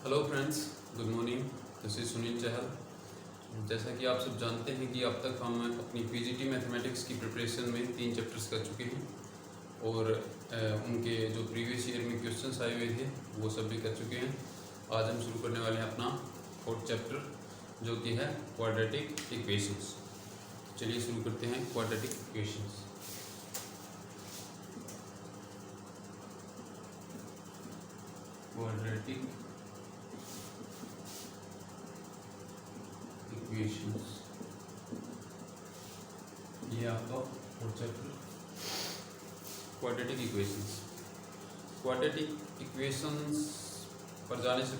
Hello friends, good morning. This is Sunil Chahal. जैसा कि आप सब जानते हैं कि अब तक हम अपनी पीजीटी मैथमेटिक्स की प्रिपरेशन में 3 चैप्टर्स कर चुके हैं और उनके जो प्रीवियस ईयर में क्वेश्चंस आए हुए थे वो सब भी कर चुके हैं। आज हम शुरू करने वाले हैं अपना 4th चैप्टर जो कि है क्वाड्रेटिक इक्वेशंस। चलिए शुरू करते हैं क्वाड्रेटिक इक्वेशंस। क्वाड्रेटिक इक्वेशंस, ये आपका 4th chapter quadratic equations. Quadratic equations पर जाने से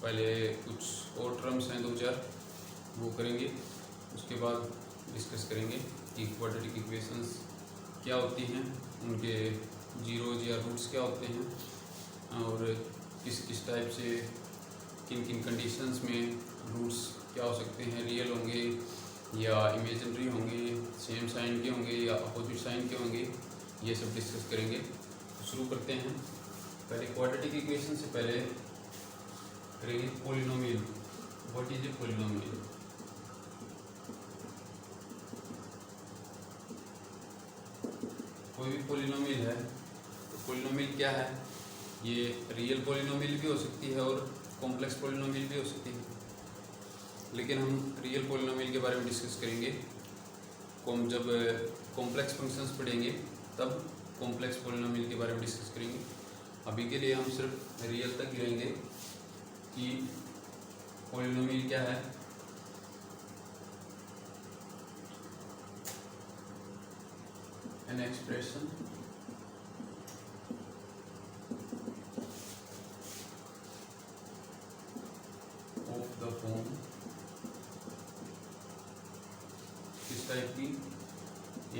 पहले कुछ और टर्म्स हैं 2-4 वो करेंगे। उसके बाद डिस्कस करेंगे कि क्वाड्रेटिक इक्वेशंस क्या होती हैं, उनके जीरोज या रूट्स क्या होते हैं और किस किस टाइप से किन किन कंडीशंस में रूट्स क्या हो सकते हैं, रियल होंगे या इमेजिनरी होंगे, सेम साइन के होंगे या अपोजिट साइन के होंगे, ये सब डिस्कस करेंगे। तो शुरू करते हैं। पहले क्वाड्रेटिक इक्वेशन से पहले करेंगे polynomial. What is a polynomial? कोई भी पॉलिनोमियल है तो पॉलिनोमियल क्या है? ये रियल पॉलिनोमियल भी हो सकती है और कॉम्प्लेक्स पॉलिनोमियल भी हो सकती है, लेकिन हम रियल पॉलिनोमियल के बारे में डिस्कस करेंगे। जब कॉम्प्लेक्स फंक्शंस पढ़ेंगे तब कॉम्प्लेक्स पॉलिनोमियल के बारे में डिस्कस करेंगे। अभी के लिए हम सिर्फ रियल तक ही रहेंगे कि पॉलिनोमियल क्या है। An expression of the form किस टाइप की?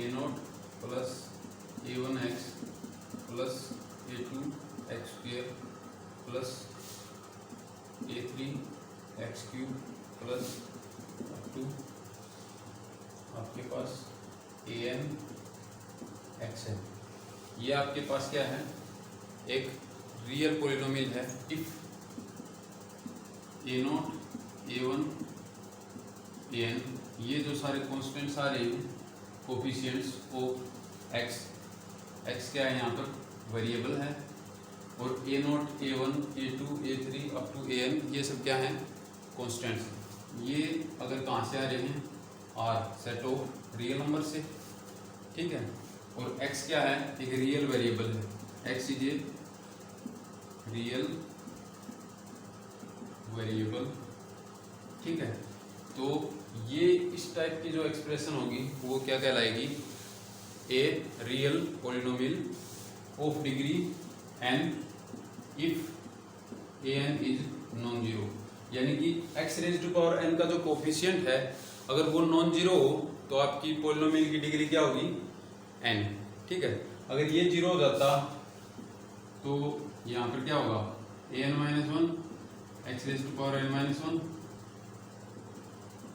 a0 plus a1x plus a2x square plus a3x cube plus up to आपके पास an x है। ये आपके पास क्या है? एक रियल पॉलिनोमियल है। इफ a0 a1 an, ये जो सारे कॉन्स्टेंट्स आ रहे हैं कोफिशिएंट्स ऑफ x क्या है? यहाँ पर वेरिएबल है। और a0 a1 a2 a3 up to an ये सब क्या है? कॉन्स्टेंट्स। ये अगर कहाँ से आ रहे हैं? R set of real number से, ठीक है। और x क्या है? एक रियल वेरिएबल है। x is a real variable, ठीक है। तो ये इस टाइप की जो एक्सप्रेशन होगी वो क्या कहलाएगी? A real polynomial of degree n if an is non zero. यानी कि x raise to power n का जो कोफिशिएंट है अगर वो नॉन जीरो हो तो आपकी पॉलिनोमियल की डिग्री क्या होगी? n, ठीक है। अगर ये जीरो हो जाता तो यहाँ पर क्या होगा? an-1 x raise to power n-1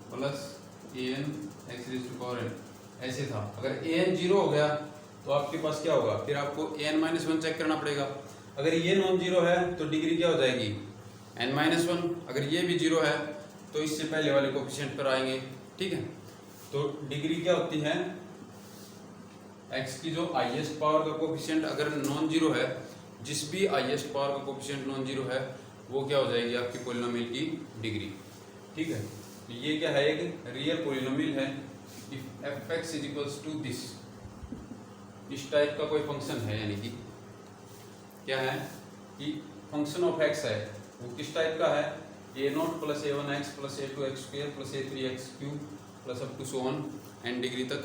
plus an x raise to power n, ऐसे था। अगर an जीरो हो गया तो आपके पास क्या होगा? फिर आपको an-1 चेक करना पड़ेगा। अगर ये नॉन जीरो है तो डिग्री क्या हो जाएगी? n-1। अगर ये भी जीरो है तो इससे पहले वाले कोफिशिएंट पर आएंगे, ठीक है। तो डिग्री क्या होती है? x की जो हाईएस्ट पावर का कोफिशिएंट अगर नॉन जीरो है, जिस भी हाईएस्ट पावर का कोफिशिएंट नॉन जीरो है वो क्या हो जाएगी? आपकी पॉलिनोमियल की डिग्री, ठीक है। तो ये क्या है? एक रियल पॉलिनोमियल है। If f(x) is equals to this, इस टाइप का कोई फंक्शन है, यानी कि क्या है कि फंक्शन ऑफ x है वो किस टाइप का है? a0 plus a1x plus a2x square plus a3x cube plus up to so on n degree तक।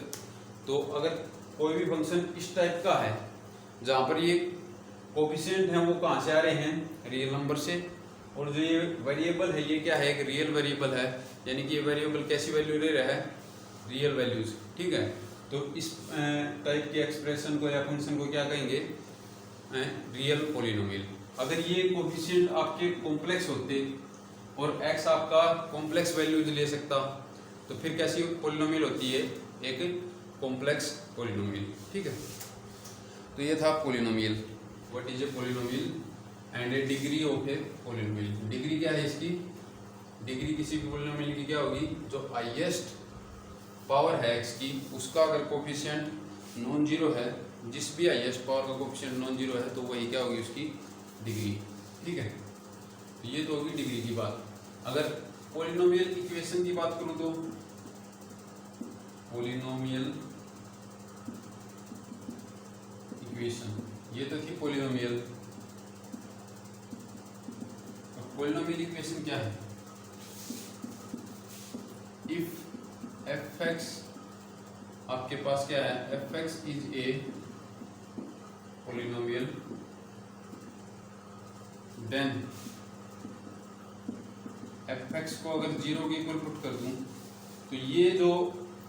तो अगर कोई भी फंक्शन इस टाइप का है जहाँ पर ये कोफिशिएंट हैं वो कहाँ से आ रहे हैं? रियल नंबर से। और जो ये वेरिएबल है ये क्या है? एक रियल वेरिएबल है, यानी कि ये वेरिएबल कैसी वैल्यू ले रहा है? रियल वैल्यूज, ठीक है। तो इस टाइप की एक्सप्रेशन को या फंक्शन को क्या कहेंगे? Real polynomial. अगर ये कोफिशिएंट आपके कॉम्प्लेक्स होते और x आपका कॉम्प्लेक्स वैल्यूज ले सकता तो फिर कैसी पॉलिनोमियल होती है? एक कॉम्प्लेक्स पॉलिनोमियल, ठीक है। तो ये था polynomial. What is a polynomial? And A degree of a polynomial. Degree क्या है इसकी? डिग्री किसी भी पॉलिनोमियल की क्या होगी? जो हाईएस्ट पावर है एक्स की, उसका अगर कोफिशिएंट नॉन जीरो है, जिस भी हाईएस्ट पावर का कोफिशिएंट नॉन जीरो है, तो वही क्या होगी? उसकी डिग्री। ठीक है, ये तो होगी डिग्री की बात। अगर पॉलिनोमियल इक्वेशन की बात करूं तो पॉलिनोमियल इक्वेशन, ये तो थी पॉलिनोमियल। पॉलिनोमियल इक्वेशन क्या है? इफ एफ एक्स, आपके पास क्या है? F x is a polynomial, then f x को अगर जीरो के इक्वल पुट कर दूं तो ये जो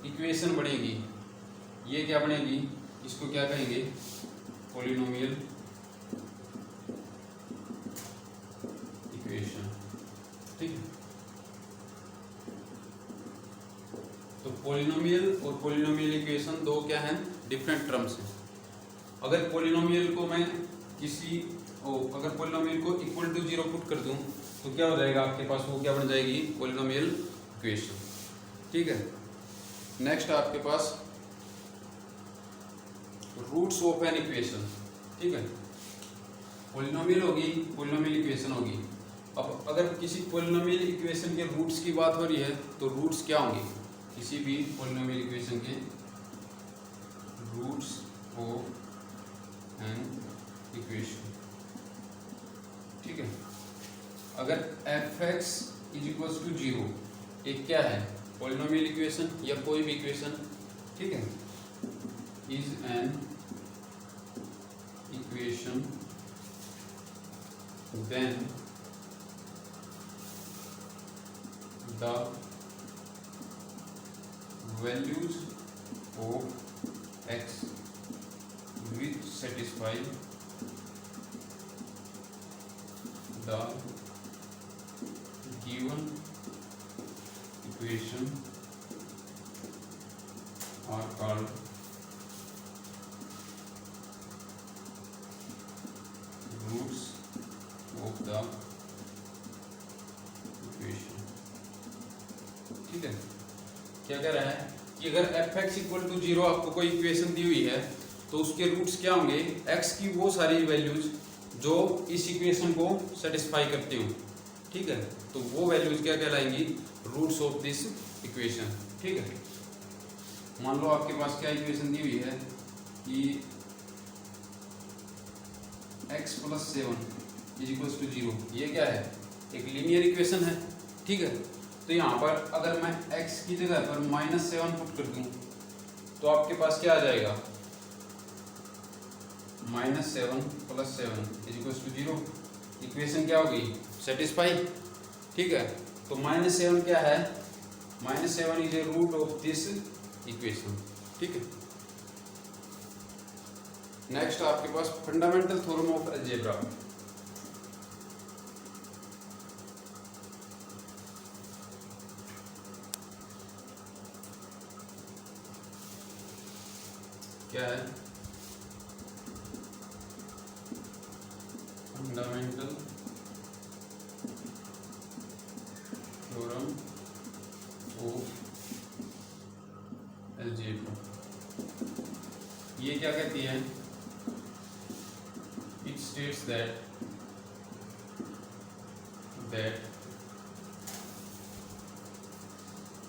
इक्वेशन बनेगी, ये क्या बनेगी? इसको क्या कहेंगे? Polynomial equation. ठीक है, तो पॉलिनोमियल और पॉलिनोमियल इक्वेशन दो क्या हैं? डिफरेंट टर्म्स हैं। अगर पॉलिनोमियल को मैं अगर पॉलिनोमियल को इक्वल टू जीरो पुट कर दूं तो क्या हो जाएगा आपके पास? वो क्या बन जाएगी? Polynomial equation. ठीक है, नेक्स्ट आपके पास रूट्स ऑफ एन इक्वेशन। ठीक है, पॉलिनोमियल होगी, पॉलिनोमियल इक्वेशन होगी। अब अगर किसी पॉलिनोमियल इक्वेशन के रूट्स की बात हो रही है तो रूट्स क्या होंगे? किसी भी पॉलिनोमियल इक्वेशन के रूट्स ऑफ एन इक्वेशन। ठीक है, अगर f x is equal to zero, एक क्या है? पॉलिनोमियल इक्वेशन या कोई भी इक्वेशन। ठीक है, is an equation then the values of x which satisfy the given equation are called roots of the equation। ठीक है, क्या कह रहा है कि अगर f x equal to zero आपको कोई इक्वेशन दी हुई है तो उसके रूट्स क्या होंगे? एक्स की वो सारी वैल्यूज जो इस इक्वेशन को सेटिस्फाई करती हूँ। ठीक है, तो वो वैल्यूज क्या कहलाएंगी? Roots of this equation. ठीक है, मान लो आपके पास क्या इक्वेशन दी हुई है कि x plus 7 is equal to zero. ये क्या है? एक लीनियर इक्वेशन है। ठीक है, तो यहाँ पर अगर मैं x की जगह पर -7 पुट कर दूँ तो आपके पास क्या आ जाएगा? -7 + 7 is equal to zero. Equation क्या होगी? सेटिस्फाई। ठीक है, तो -7 क्या है? -7 is a root of this equation. ठीक है, नेक्स्ट आपके पास फंडामेंटल थ्योरम ऑफ अलजेब्रा। क्या है? Fundamental theorem of algebra. ये क्या कहती है? It states that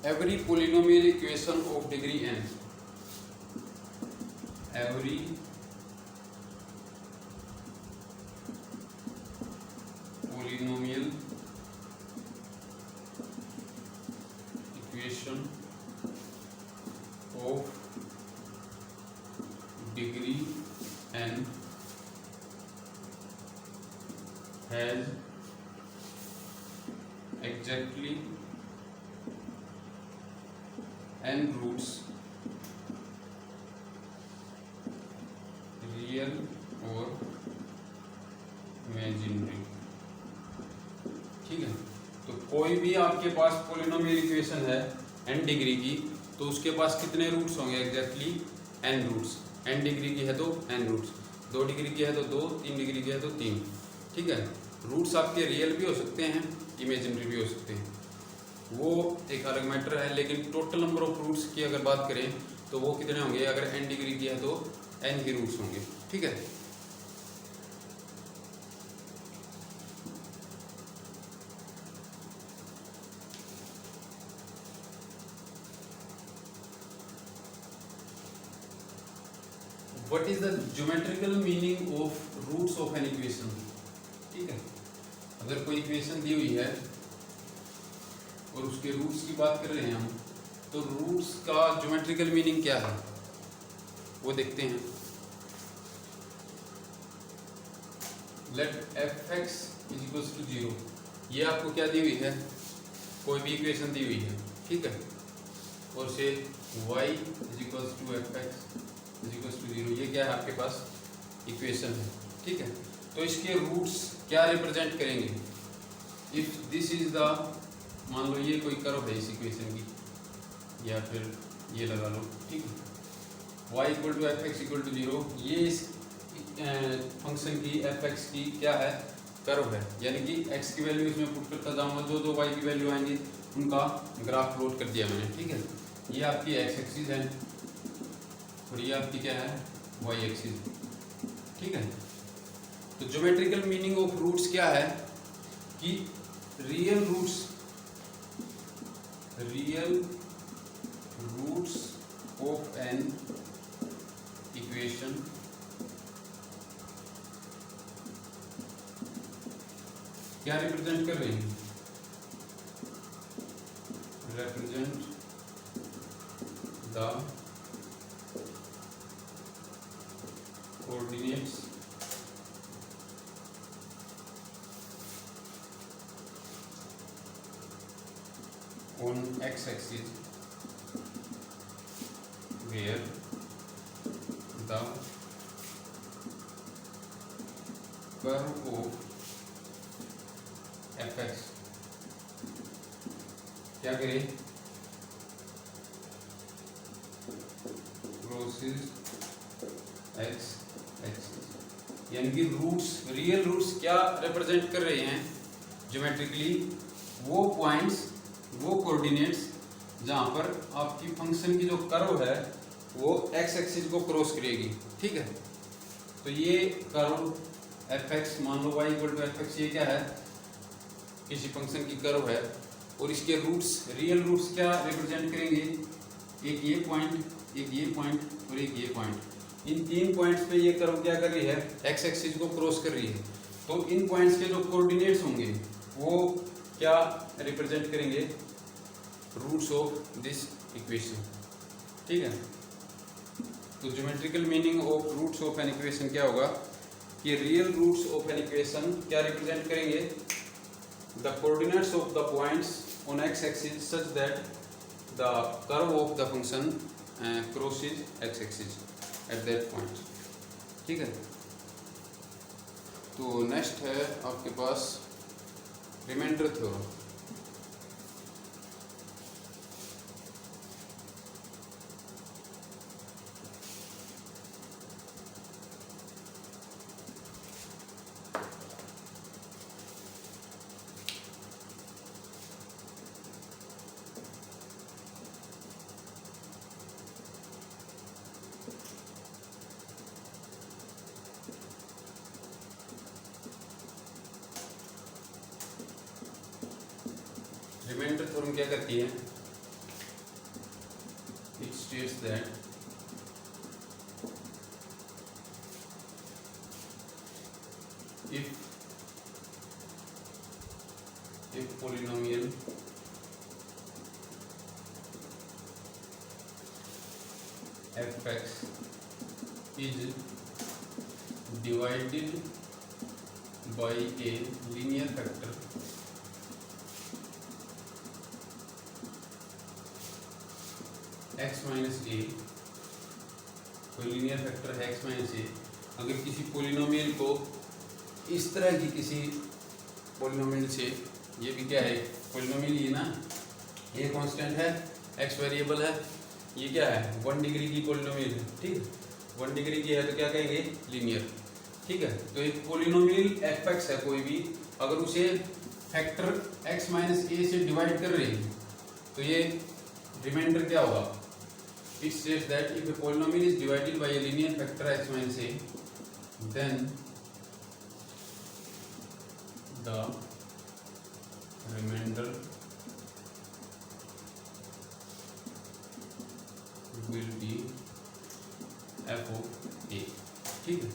every polynomial equation of degree n, every polynomial equation of degree n has exactly n roots, real or imaginary। ठीक है, तो कोई भी आपके पास पॉलिनोमियल इक्वेशन है n डिग्री की, तो उसके पास कितने रूट्स होंगे? Exactly n roots. n degree की है तो n रूट्स, 2 डिग्री की है तो 2, 3 डिग्री की है तो 3। ठीक है। रूट्स आपके रियल भी हो सकते हैं, इमेजिनरी भी हो सकते हैं, वो एक अलग मैटर है। लेकिन टोटल नंबर ऑफ रूट्स की अगर बात करें तो वो कितने होंगे, अगर n डिग्री की है तो n ही रूट्स होंगे, ठीक है। What is the geometrical meaning of roots of an equation? ठीक है, अगर कोई इक्वेशन दी हुई है और उसके रूट्स की बात कर रहे हैं हम, तो रूट्स का ज्योमेट्रिकल मीनिंग क्या है वो देखते हैं। Let f x is equal to 0, ये आपको क्या दी हुई है, कोई भी इक्वेशन दी हुई है, ठीक है, और से y is equal to f x is equal to 0, ये क्या है आपके पास इक्वेशन है, ठीक है। तो इसके रूट्स क्या रिप्रेजेंट करेंगे, इफ दिस इज द, मान लो ये कोई कर्व है इस इक्वेशन की, या फिर ये लगा लो, ठीक है, y equal to f x equal to 0, ये इस फंक्शन की एफ एक्स की क्या है, कर्व है, यानी कि x की वैल्यू इसमें पुट करता जाऊंगा, जो जो y की वैल्यू आएंगी उनका ग्राफ प्लॉट कर दिया मैंने, ठीक है। ये आपकी x एक्सिस है और ये आपकी क्या है, y एक्सिस, ठीक है। तो ज्योमेट्रिकल मीनिंग ऑफ रूट्स क्या है कि real roots of an equation क्या रिप्रेजेंट कर रहे हैं, represent the coordinates on x-axis where the curve of fx क्या करें, crosses x एक्सिस, यानी कि रूट्स, रियल रूट्स क्या रिप्रेजेंट कर रहे हैं ज्योमेट्रिकली, वो पॉइंट्स, वो कोऑर्डिनेट्स जहाँ पर आपकी फंक्शन की जो कर्व है वो x एक्सिस को क्रॉस करेगी, ठीक है। तो ये कर्व एफ एक्स, मान लो y equal to f x, ये क्या है, किसी फंक्शन की कर्व है, और इसके रूट्स, रियल रूट्स क्या रिप्रेजेंट करेंगे, एक ये पॉइंट, एक ये पॉइंट और एक ये पॉइंट। इन तीन पॉइंट्स पे ये कर्व क्या कर रही है, एक्स एक्सिस को क्रॉस कर रही है। तो इन पॉइंट्स के जो कोऑर्डिनेट्स होंगे वो क्या रिप्रेजेंट करेंगे, रूट्स ऑफ दिस इक्वेशन, ठीक है। तो geometrical meaning of roots of an equation क्या होगा कि real roots of an equation क्या रिप्रेजेंट करेंगे, the coordinates of the points on x axis such that the curve of the function crosses x axis at that point, ठीक है। तो next है आपके पास रिमाइंडर थ्योरम। रिमाइंडर थ्योरम क्या करती है, it states that if polynomial fx is divided by a linear factor x minus A, कोई लीनियर फैक्टर है x माइनस ए, अगर किसी पोलिनोमियल को इस तरह की किसी पोलिनोमियल से, ये भी क्या है पोलिनोमियल, ये ना, ये कांस्टेंट है, x वेरिएबल है, ये क्या है 1 डिग्री की पोलिनोमियल है, ठीक, 1 डिग्री की है तो क्या कहेंगे लीनियर। ठीक है। तो एक पोलिनोमियल एफ एक्स है कोई भी, अगर उसे फैक्टर x माइनस ए से डिवाइड कर रही है तो ये रिमाइंडर क्या होगा? It states that if a polynomial is divided by a linear factor x minus A then the remainder will be F of A. ठीक है।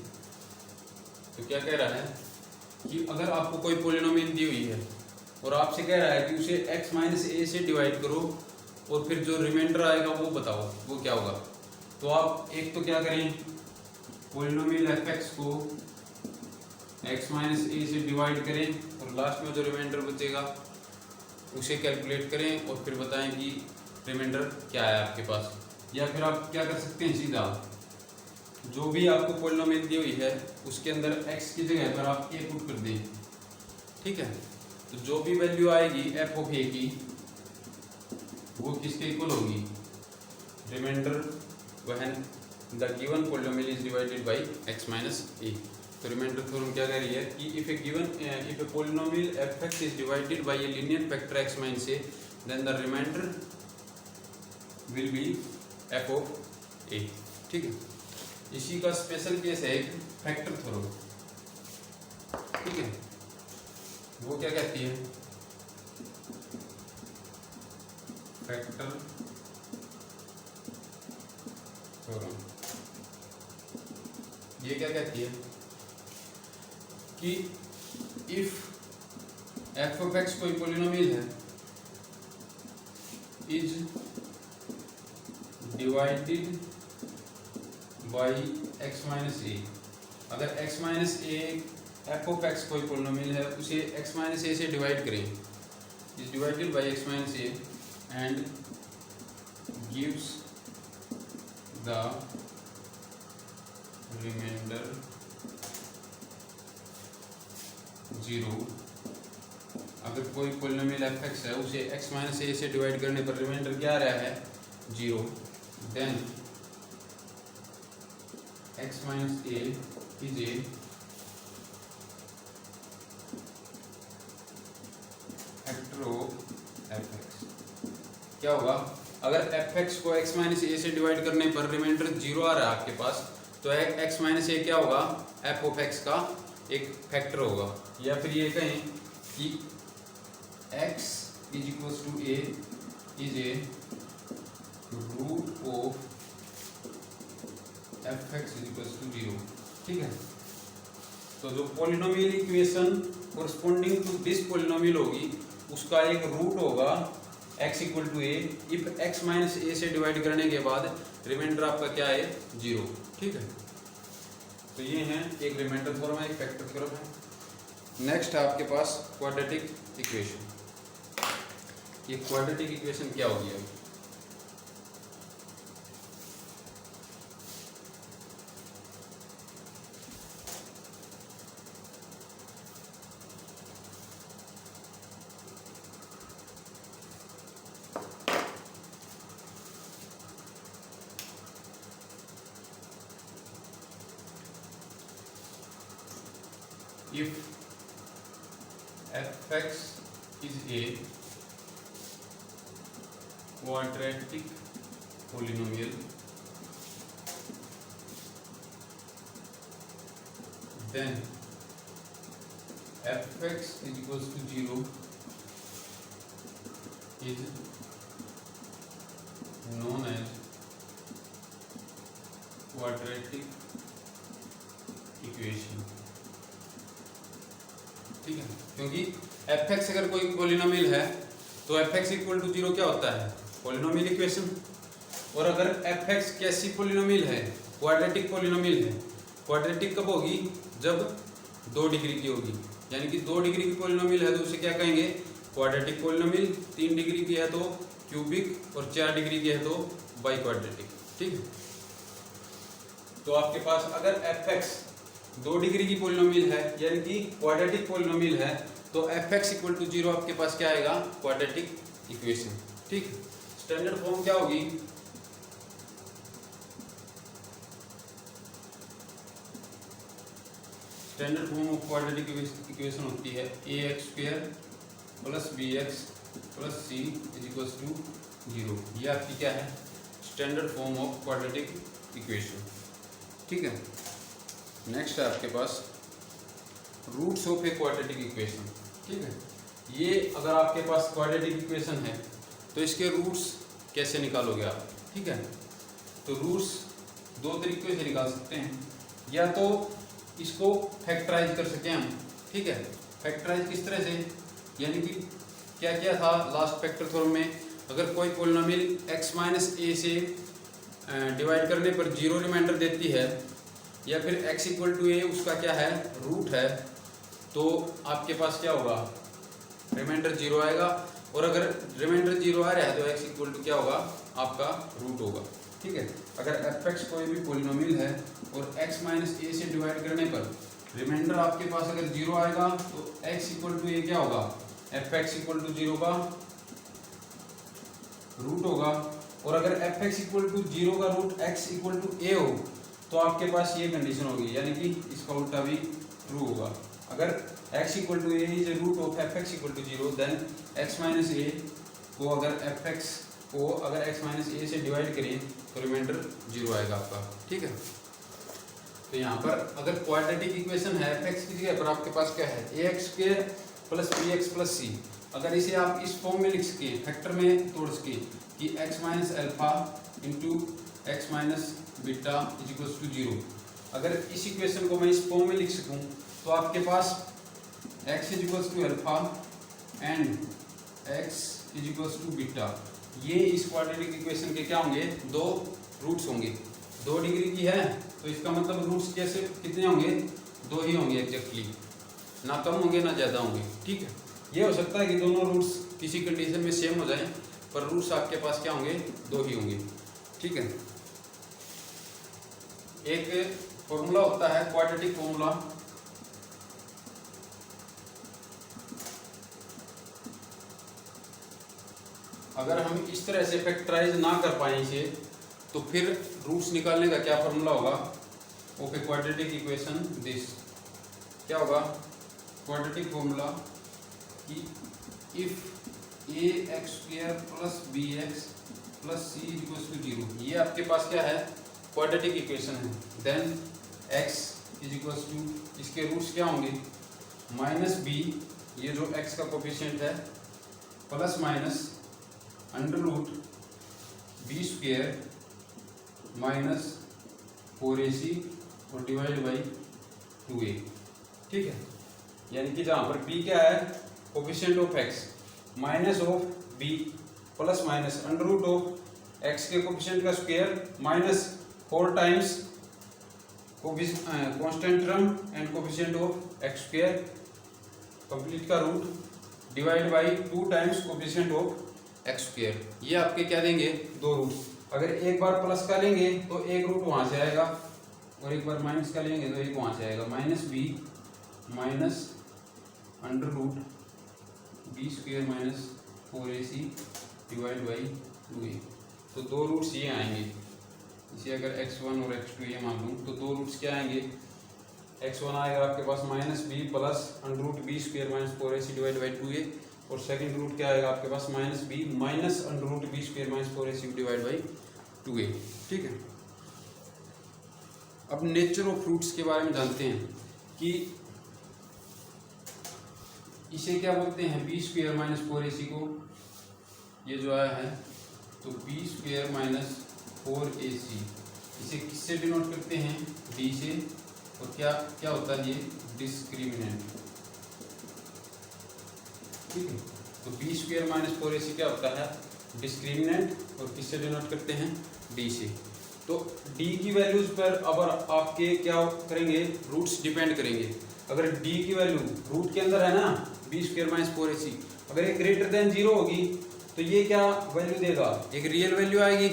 तो क्या कह रहा है कि अगर आपको कोई पोलिनोमियल दी हुई है और आपसे कह रहा है कि उसे x माइनस ए से डिवाइड करो और फिर जो रिमाइंडर आएगा वो बताओ वो क्या होगा। तो आप एक तो क्या करें, पोलिनोमियल एफ एक्स को x माइनस ए से डिवाइड करें और लास्ट में जो रिमाइंडर बचेगा उसे कैलकुलेट करें और फिर बताएं कि रिमाइंडर क्या है आपके पास। या फिर आप क्या कर सकते हैं, सीधा जो भी आपको पोलिनोमियल दी हुई है उसके अंदर x की जगह पर आप a पुट कर दें। ठीक है। तो जो भी वैल्यू आएगी f ऑफ a की वो किसके इक्वल होगी? Remainder when the given polynomial is divided by x minus a। तो रिमाइंडर थ्योरम क्या कह रही है कि if a polynomial f x is divided by a linear factor x minus a then the remainder will be f of a। ठीक है। इसी का स्पेशल केस है एक फैक्टर थ्योरम। ठीक है। वो क्या कहती है? फैक्टर थ्योरम ये क्या कहती है कि इफ एफ ऑफ एक्स कोई पोलिनोमियल है is divided by x minus A, अगर x minus A F of X कोई पोलिनोमियल है उसे x माइनस ए से डिवाइड करें, is divided by x minus A and gives the remainder 0। अगर कोई पोलिनोमियल एफ एक्स है उसे x माइनस ए से डिवाइड करने पर रिमाइंडर क्या आ रहा है? 0। Then x minus a is a factor of fx। क्या होगा? अगर fx को x माइनस ए से डिवाइड करने पर रिमाइंडर 0 आ रहा है आपके पास तो x माइनस ए क्या होगा? f ऑफ x का एक फैक्टर होगा। या फिर ये कहें कि x is equals to a is a root of F x is equals to 0। ठीक है। तो जो polynomial equation corresponding to this polynomial होगी उसका एक रूट होगा x equal to A if x minus A से डिवाइड करने के बाद रिमाइंडर आपका क्या है? 0। ठीक है। तो ये है एक रिमाइंडर थ्योरम है, एक फैक्टर थ्योरम है। नेक्स्ट है आपके पास क्वाड्रेटिक इक्वेशन। ये क्वाड्रेटिक इक्वेशन क्या होगी? अब if fx is a quadratic polynomial then fx is equals to 0 is known as quadratic equation। ठीक है। क्योंकि fx अगर कोई पोलिनोमियल है तो fx इक्वल टू 0 क्या होता है? Polynomial equation. और अगर fx कैसी पोलिनोमियल है? क्वाड्रेटिक पोलिनोमियल है। क्वाड्रेटिक कब होगी? जब 2 डिग्री की होगी। यानी कि 2 डिग्री की पोलिनोमियल है तो उसे क्या कहेंगे? Quadratic polynomial. 3 डिग्री की है तो क्यूबिक और 4 डिग्री की है तो बाई क्वाड्रेटिक। ठीक है। तो आपके पास अगर fx 2 डिग्री की पोलिनोमियल है यानी कि क्वाड्रेटिक पोलिनोमियल है तो fx इक्वल टू 0 आपके पास क्या आएगा? Quadratic equation. ठीक। स्टैंडर्ड फॉर्म क्या होगी? Standard form of quadratic equation होती है ax² + bx + c = 0। ये आपकी क्या है, standard form of quadratic equation. ठीक है, नेक्स्ट है आपके पास roots of a quadratic equation. ठीक है, ये अगर आपके पास क्वाड्रेटिक इक्वेशन है तो इसके रूट्स कैसे निकालोगे आप। ठीक है, तो रूट्स दो तरीके से निकाल सकते हैं, या तो इसको फैक्टराइज कर सकें हम। ठीक है, फैक्टराइज किस तरह से, यानी कि क्या क्या था लास्ट फैक्टर थ्योरम में, अगर कोई पॉलिनोमियल x - a से डिवाइड करने पर 0 रिमाइंडर देती है, या फिर x = a उसका क्या है, रूट है, तो आपके पास क्या होगा, रिमाइंडर 0 आएगा। और अगर रिमाइंडर 0 आ रहा है तो x = क्या होगा, आपका रूट होगा। ठीक है, अगर fx कोई भी पॉलिनोमियल है और x - a से डिवाइड करने पर रिमाइंडर आपके पास अगर 0 आएगा तो x = a क्या होगा, fx = 0 का रूट होगा। और अगर fx = 0 का रूट x = a हो तो आपके पास ये कंडीशन होगी, यानी कि इसका उल्टा भी ट्रू होगा। अगर x = a is a root of fx = 0, then x - a को अगर fx को अगर x - a से डिवाइड करें तो रिमाइंडर 0 आएगा आपका। ठीक है, तो यहाँ पर अगर क्वाड्रेटिक इक्वेशन है fx की जगह पर आपके पास क्या है, ax² + bx + c। अगर इसे आप इस फॉर्म में लिख सके, फैक्टर में तोड़ सके कि x - α × x - β = 0। अगर इस इक्वेशन को मैं इस फॉर्म में लिख सकूं तो आपके पास x = α एंड x = β, ये इस क्वाड्रेटिक इक्वेशन के क्या होंगे, दो रूट्स होंगे। 2 डिग्री की है तो इसका मतलब रूट्स कैसे कितने होंगे, 2 ही होंगे एग्जैक्टली, ना कम होंगे ना ज़्यादा होंगे। ठीक है, ये हो सकता है कि दोनों रूट्स किसी कंडीशन में सेम हो जाएं, पर रूट्स आपके पास क्या होंगे, 2 ही होंगे। ठीक है, एक फॉर्मूला होता है क्वाड्रेटिक फॉर्मूला, अगर हम इस तरह से फैक्टराइज ना कर पाए इसे तो फिर रूट्स निकालने का क्या फॉर्मूला होगा, of a quadratic equation this, क्या होगा, क्वाड्रेटिक फॉर्मूला कि इफ ax² + bx + c = 0, ये आपके पास क्या है, क्वाड्रेटिक इक्वेशन है। देन x = इसके रूट्स क्या होंगे, -b, ये जो x का कोफिशिएंट है, प्लस माइनस √b² - 4ac और डिवाइड बाई 2a। ठीक है, यानी कि जहाँ पर b क्या है, coefficient of x, minus of b plus minus √x के कोफिशिएंट का square minus 4 times constant term and coefficient of x² complete का root divide by 2 times coefficient of x²। ये आपके क्या देंगे, 2 रूट। अगर एक बार प्लस का लेंगे तो एक रूट वहाँ से आएगा, और एक बार माइनस का लेंगे तो एक वहाँ से आएगा, -b minus √b² - 4ac divide by 2a। तो 2 रूट्स ये आएंगे। इसे अगर x1 और x2 ये मान लूँ तो 2 रूट्स क्या आएंगे, x1 आएगा आपके पास -b plus √b² - 4ac divide by 2a, और सेकंड रूट क्या आएगा आपके पास, -b minus √b² - 4ac divide by 2a। ठीक है, अब नेचर ऑफ रूट्स के बारे में जानते हैं कि इसे क्या बोलते हैं, b² - 4ac को, ये जो आया है तो b² - 4ac, इसे किससे डिनोट करते हैं, d से, और क्या क्या होता है ये, डिस्क्रिमिनेंट। ठीक है, तो b² - 4ac क्या होता है, डिस्क्रिमिनेंट, और किससे डिनोट करते हैं, d से। तो d की वैल्यूज पर अब आपके क्या करेंगे, रूट्स डिपेंड करेंगे। अगर d की वैल्यू रूट के अंदर है ना, b² - 4ac, अगर ये ग्रेटर देन 0 होगी तो ये क्या वैल्यू देगा, एक रियल वैल्यू आएगी।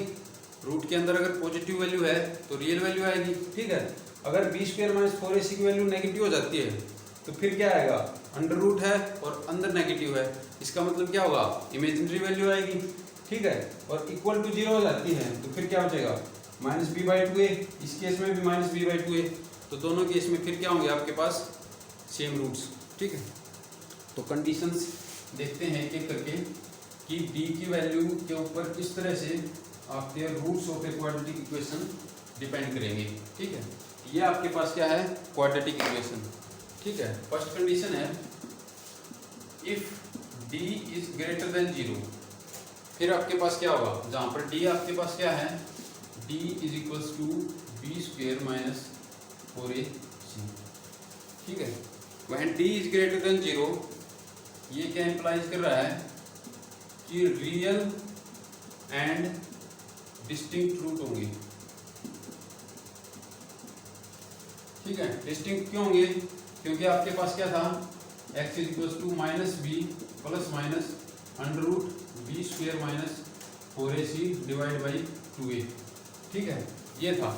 रूट के अंदर अगर पॉजिटिव वैल्यू है तो रियल वैल्यू आएगी। ठीक है, अगर b² - 4ac की वैल्यू नेगेटिव हो जाती है तो फिर क्या आएगा, अंडर रूट है और अंदर नेगेटिव है, इसका मतलब क्या होगा, इमेजिनरी वैल्यू आएगी। ठीक है, और इक्वल टू 0 हो जाती है तो फिर क्या बचेगा, -b/2a। इस केस में भी -b/2a, तो दोनों केस में फिर क्या होंगे आपके पास, सेम रूट्स, ठीक है। तो कंडीशंस देखते हैं एक एक करके कि डी की वैल्यू के ऊपर किस तरह से आपके roots of a quadratic equation depend करेंगे, ठीक है। ये आपके पास क्या है, क्वाड्रेटिक इक्वेशन, ठीक है। फर्स्ट कंडीशन है if d is greater than 0, फिर आपके पास क्या होगा, जहां पर d आपके पास क्या है, d is equals to b square minus 4ac, ठीक है। वहीं d इज ग्रेटर देन 0, ये क्या इंप्लाइज कर रहा है कि रियल एंड डिस्टिंक्ट रूट होंगे, ठीक है। डिस्टिंक्ट क्यों होंगे, क्योंकि आपके पास क्या था, x is equals to minus b plus minus under root b square minus 4ac divide by 2a, ठीक है, ये था।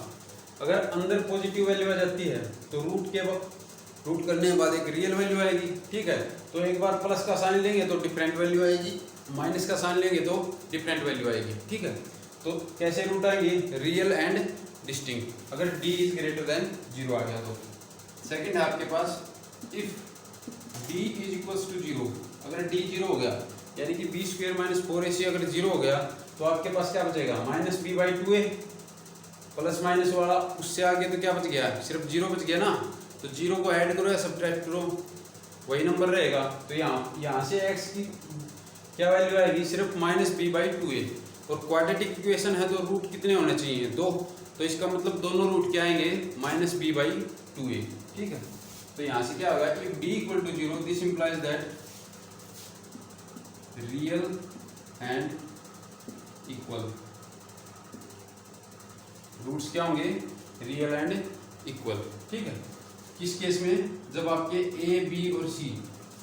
अगर अंदर पॉजिटिव वैल्यू आ जाती है तो रूट के वक्त रूट करने के बाद एक रियल वैल्यू आएगी, ठीक है। तो एक बार प्लस का साइन लेंगे तो डिफरेंट वैल्यू आएगी, माइनस का साइन लेंगे तो डिफरेंट वैल्यू आएगी, ठीक है। तो कैसे रूट आएंगे, रियल एंड डिस्टिंक्ट, अगर d इज ग्रेटर देन 0 आ गया तो। सेकंड है आपके पास if d is equals to 0, अगर d 0 हो गया यानी कि बी स्क्वेयर माइनस 4ac अगर 0 हो गया तो आपके पास क्या बचेगा, minus b by 2a, plus minus वाला उससे आगे तो क्या बच गया, सिर्फ 0 बच गया ना। तो 0 को ऐड करो या सब्ट्रैक्ट करो वही नंबर रहेगा। तो यहाँ से x की क्या वैल्यू आएगी, सिर्फ माइनस बी बाई 2a, और क्वाड्रेटिक इक्वेशन है तो रूट कितने होने चाहिए, 2, तो इसका मतलब दोनों रूट क्या आएंगे, माइनस बी बाई 2a, ठीक है। तो यहाँ से क्या होगा, if d equal to 0 this implies that real and equal, roots क्या होंगे, रियल एंड इक्वल, ठीक है। किस केस में, जब आपके a b और c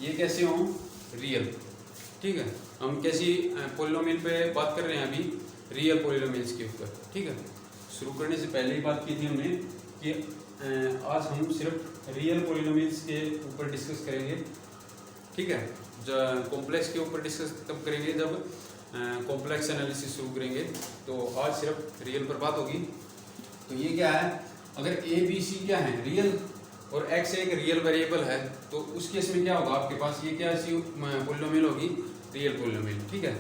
ये कैसे हों, रियल, ठीक है। हम कैसी पॉलिनोमियल पे बात कर रहे हैं अभी, रियल पॉलिनोमियल्स के ऊपर, ठीक है। शुरू करने से पहले ही बात की थी हमने कि आज हम सिर्फ रियल पॉलिनोमियल्स के ऊपर डिस्कस करेंगे, ठीक है। जब कॉम्प्लेक्स के ऊपर डिस्कस तब करेंगे जब कॉम्प्लेक्स एनालिसिस शुरू करेंगे, तो आज सिर्फ रियल पर बात होगी। तो ये क्या है, अगर a b c क्या है, रियल, और x एक रियल वेरिएबल है, तो उस केस में क्या होगा आपके पास, ये क्या ऐसी पॉलिनोमियल होगी, रियल पॉलिनोमियल, ठीक है।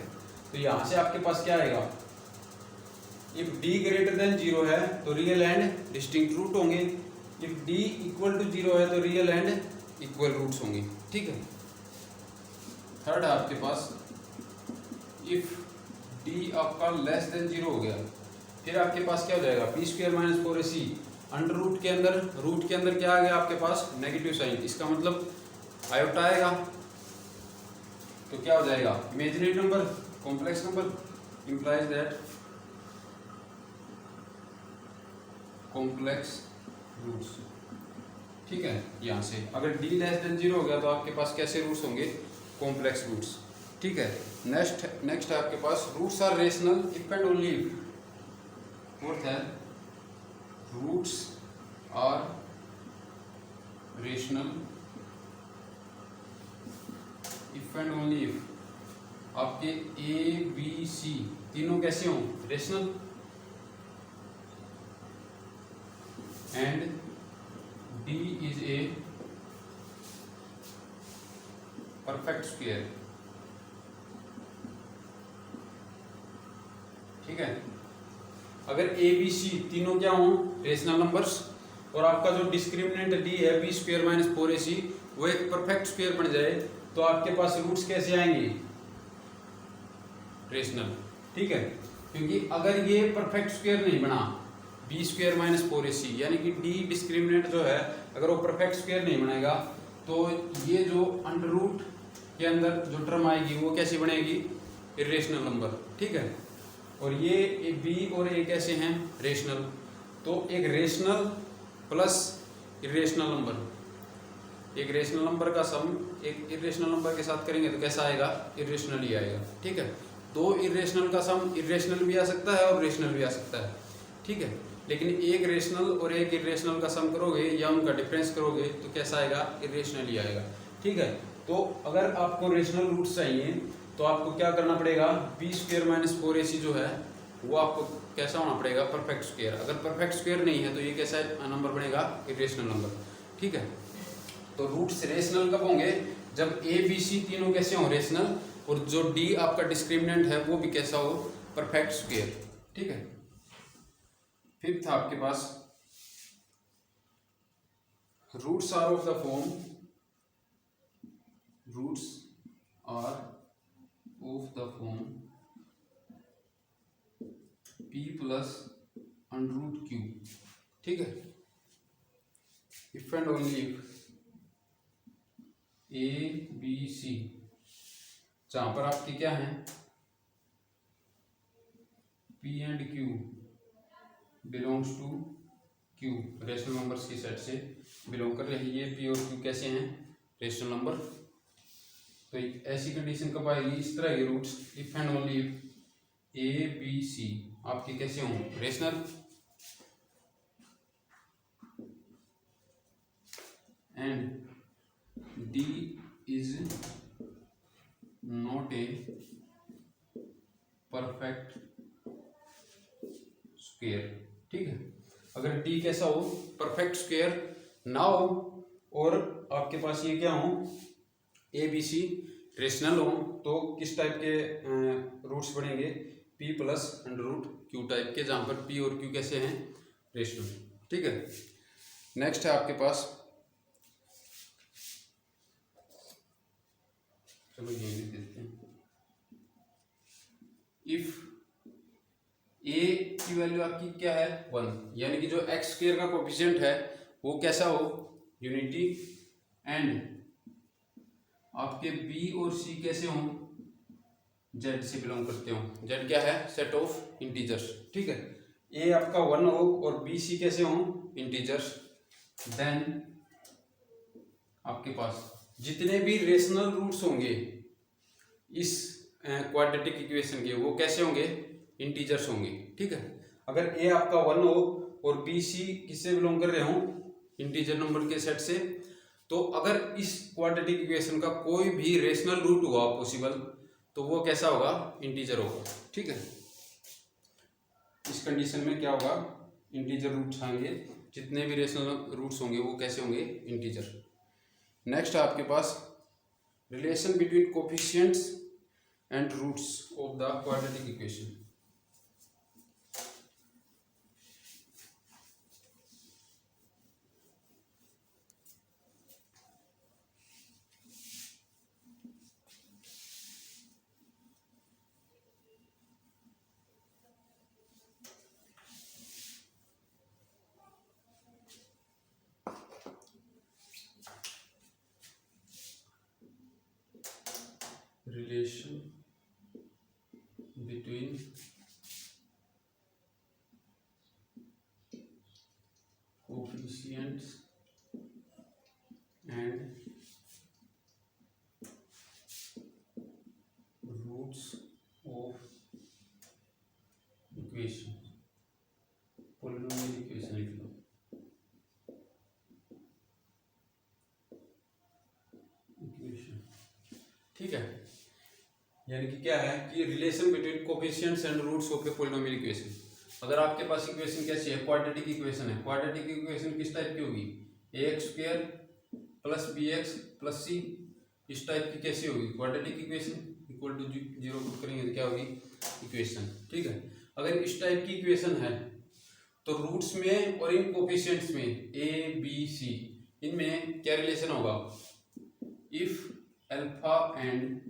तो यहाँ से आपके पास क्या आएगा, इफ d ग्रेटर देन 0 है तो रियल एंड डिस्टिंक्ट रूट होंगे, इफ d इक्वल टू 0 है तो रियल एंड इक्वल रूट्स होंगे, ठीक है। थर्ड है आपके पास इफ d आपका लेस देन 0 हो गया, फिर आपके पास क्या हो जाएगा, b square minus 4ac, under root के अंदर क्या आ गया आपके पास, नेगेटिव साइन, इसका मतलब आयोटा आएगा, तो क्या हो जाएगा, imaginary number, complex number, implies that complex roots, ठीक है। यहाँ से अगर d लेस देन 0 हो गया तो आपके पास कैसे रूट्स होंगे, कॉम्प्लेक्स रूट्स, ठीक है। नेक्स्ट है आपके पास roots are rational if and only if, fourth है roots are rational if and only if, आपके a b c तीनों कैसे हों, rational, and d is a perfect square, ठीक है। अगर a b c तीनों क्या हों, रेशनल नंबर्स, और आपका जो डिस्क्रिमिनेंट d है बी स्क्वायर माइनस 4ac वो एक परफेक्ट स्क्वायर बन जाए, तो आपके पास रूट्स कैसे आएंगे, रेशनल, ठीक है। क्योंकि अगर ये परफेक्ट स्क्वायर नहीं बना, बी स्क्वायर माइनस 4ac यानी कि d डिस्क्रिमिनेंट जो है अगर वो परफेक्ट स्क्वायर नहीं बनेगा, तो ये जो अंडर रूट के अंदर जो टर्म आएगी वो कैसी बनेगी, इरेशनल नंबर, ठीक है। और ये b और a कैसे हैं, रेशनल, तो एक रेशनल प्लस इरेशनल नंबर, एक रेशनल नंबर का सम एक इरेशनल नंबर के साथ करेंगे तो कैसा आएगा, इरेशनल ही आएगा, ठीक है। दो इरेशनल का सम इरेशनल भी आ सकता है और रेशनल भी आ सकता है, ठीक है। लेकिन एक रेशनल और एक इरेशनल का सम करोगे या उनका डिफरेंस करोगे तो कैसा आएगा, इरेशनल ही आएगा, ठीक है। तो अगर आपको रेशनल रूट्स चाहिए तो आपको क्या करना पड़ेगा, बी स्क्वायर माइनस 4ac जो है वो आपको कैसा होना पड़ेगा, परफेक्ट स्क्वायर। अगर परफेक्ट स्क्वायर नहीं है तो ये कैसा नंबर बनेगा, इरेशनल नंबर, ठीक है। तो रूट्स रेशनल कब होंगे? जब ए बी सी तीनों कैसे हों? रेशनल, और जो डी आपका डिस्क्रिमिनेंट है वो भी कैसा हो? Perfect square. ठीक है। फिफ्थ आपके पास roots are of the form, roots are of the form p plus under root Q. ठीक है। If and only if A B C, जहां पर आपकी क्या है? p and q belongs to q, rational numbers की सेट से belong कर रहे हैं। ये p और q कैसे हैं? Rational number. तो ऐसी कंडीशन कब आएगी? इस तरह के roots if and only if A B c आपके कैसे हों? Rational, and d is not a perfect square. ठीक है। अगर डी कैसा हो? परफेक्ट स्क्वायर ना हो, और आपके पास ये क्या हो? ए बी सी रेशनल हो, तो किस टाइप के रूट्स बनेंगे? P plus under root q type के, जहां पर पी और क्यू कैसे हैं? रेशनल। ठीक है। नेक्स्ट है आपके पास, चलो ये लिख देते हैं। इफ ए की वैल्यू आपकी क्या है? 1, यानी कि जो एक्स स्क्वायर का कोफिशिएंट है वो कैसा हो? यूनिटी, एंड आपके बी और सी कैसे हों? जेड से बिलोंग करते हो। जेड क्या है? Set of integers. ठीक है। ए आपका 1 हो और बी सी कैसे हों? इंटीजर्स। देन आपके पास जितने भी रेशनल रूट्स होंगे इस क्वाड्रेटिक इक्वेशन के, वो कैसे होंगे? इंटीजर्स होंगे। ठीक है। अगर ए आपका 1 हो और बी सी किससे बिलोंग कर रहे हो? इंटीजर नंबर के सेट से, तो अगर इस क्वाड्रेटिक इक्वेशन का कोई भी रेशनल रूट हुआ पॉसिबल, तो वो कैसा होगा? इंटीजर होगा। ठीक है। इस कंडीशन में क्या होगा? इंटीजर रूट्स आएंगे, जितने भी रेशनल रूट्स होंगे वो कैसे होंगे? इंटीजर। नेक्स्ट है आपके पास relation between coefficients and roots of the quadratic equation. Relation between coefficients and roots of equation, polynomial equation लिख लो। इक्वेशन। ठीक है। यानी कि क्या है कि relation between coefficients and roots of a polynomial equation. अगर आपके पास इक्वेशन कैसी है? क्वाड्रेटिक इक्वेशन है। क्वाड्रेटिक इक्वेशन किस टाइप की होगी? ax square plus bx plus c, इस टाइप की कैसी होगी? Quadratic equation. Equal to 0 put करेंगे तो क्या होगी? इक्वेशन। ठीक है। अगर इस टाइप की इक्वेशन है तो रूट्स में और इन कोफिशिएंट्स में a b c, इनमें क्या रिलेशन होगा? If alpha and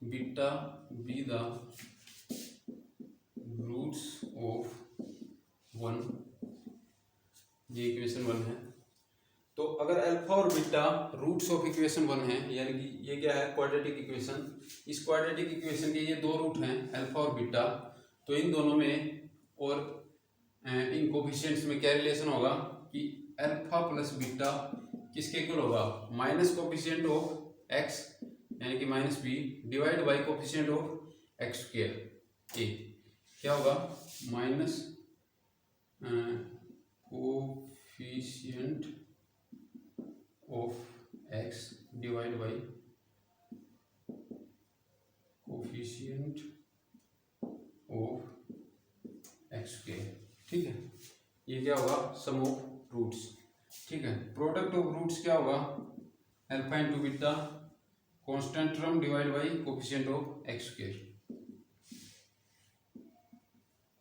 beta be the roots of 1, ये इक्वेशन 1 है। तो अगर अल्फा और बीटा रूट्स ऑफ इक्वेशन 1 है, यानी कि ये क्या है? Quadratic equation. इस क्वाड्रेटिक इक्वेशन के ये दो रूट हैं, अल्फा और बीटा, तो इन दोनों में और इन कोफिशिएंट्स में क्या रिलेशन होगा कि अल्फा प्लस बीटा किसके इक्वल होगा? माइनस कोफिशिएंट ऑफ एक्स यानी कि minus B divide by coefficient of x square A, क्या होगा? Minus coefficient of X divide by coefficient of x square. ठीक है। ये क्या होगा? Sum of roots. ठीक है। प्रोडक्ट ऑफ रूट्स क्या होगा, alpha into beta constant term divide by coefficient of x square,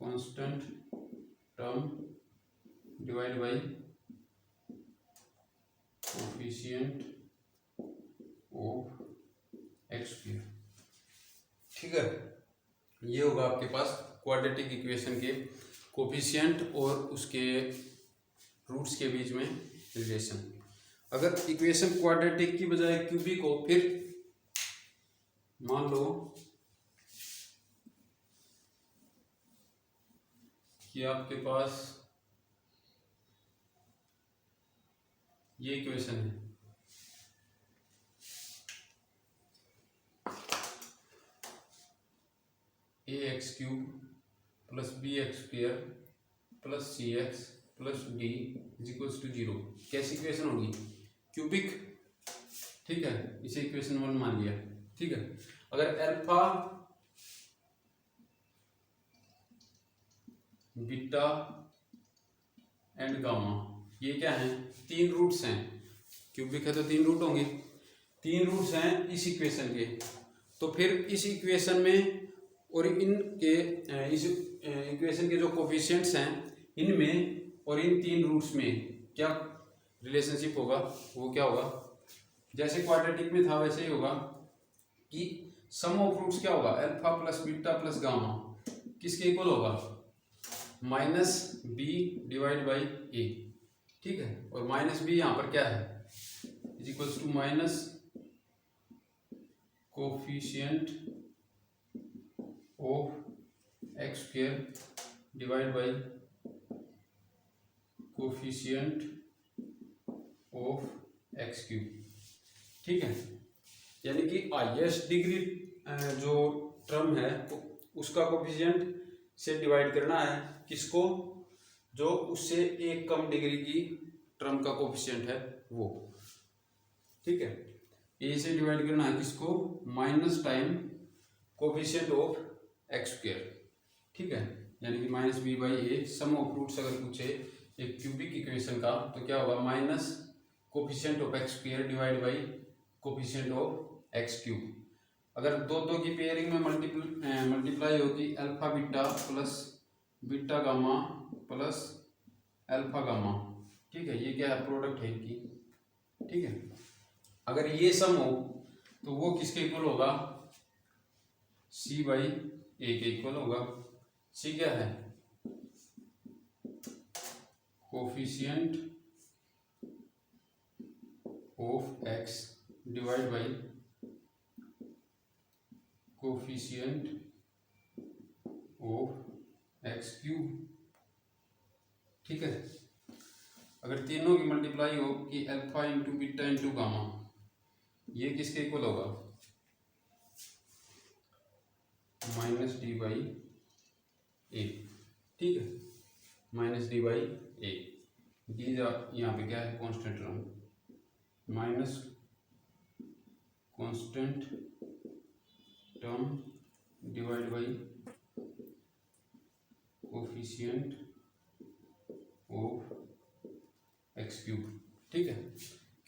constant term divide by coefficient of x square. ठीक है, ये होगा आपके पास क्वाड्रेटिक इक्वेशन के कोफिशिएंट और उसके रूट्स के बीच में रिलेशन। अगर इक्वेशन क्वाड्रेटिक की बजाय क्यूबिक हो, फिर मान लो कि आपके पास ये इक्वेशन है, A X cube plus B X square plus C X plus D is equals to 0। कैसी इक्वेशन होगी, क्यूबिक। ठीक है, इसे इक्वेशन 1 मान लिया। ठीक है, अगर अल्फा बीटा एंड गामा ये क्या है, 3 रूट्स हैं, क्यूबिक है तो 3 रूट होंगे, 3 रूट्स हैं इस इक्वेशन के। तो फिर इस इक्वेशन में और इनके इस इक्वेशन के जो कोफिशिएंट्स हैं इनमें और इन 3 रूट्स में क्या रिलेशनशिप होगा, वो क्या होगा, जैसे क्वाड्रेटिक में था वैसे ही होगा कि सम ऑफ रूट्स क्या होगा, alpha plus beta plus gamma किसके इक्वल होगा, minus B divide by a. ठीक है, और माइनस बी यहाँ पर क्या है, is equals to minus coefficient of x square divide by coefficient of x cube. ठीक है, यानी कि हाईएस्ट डिग्री जो टर्म है उसका कोफिशिएंट से डिवाइड करना है किसको, जो उससे एक कम डिग्री की टर्म का कोफिशिएंट है वो। ठीक है, ए से डिवाइड करना है किसको, minus time coefficient of x square. ठीक है, यानी कि minus b by a. Sum of roots अगर पूछे एक क्यूबिक इक्वेशन का तो क्या होगा, minus coefficient of x square divide by coefficient of x cube. अगर दो की पेयरिंग में मल्टीप्लाई होगी alpha beta plus beta gamma plus alpha gamma. ठीक है, ये क्या है, प्रोडक्ट है इनकी। ठीक है, अगर ये सम हो तो वो किसके इक्वल होगा, सी बाई ए के इक्वल होगा। सी क्या है, coefficient of X divide by coefficient of x cube. ठीक है, अगर तीनों की मल्टीप्लाई हो कि alpha into beta into gamma, ये किसके इक्वल होगा, माइनस डी बाई ए। ठीक है, minus D by A, D यहाँ पे क्या है, constant term, minus constant term divide by coefficient of x cube. ठीक है,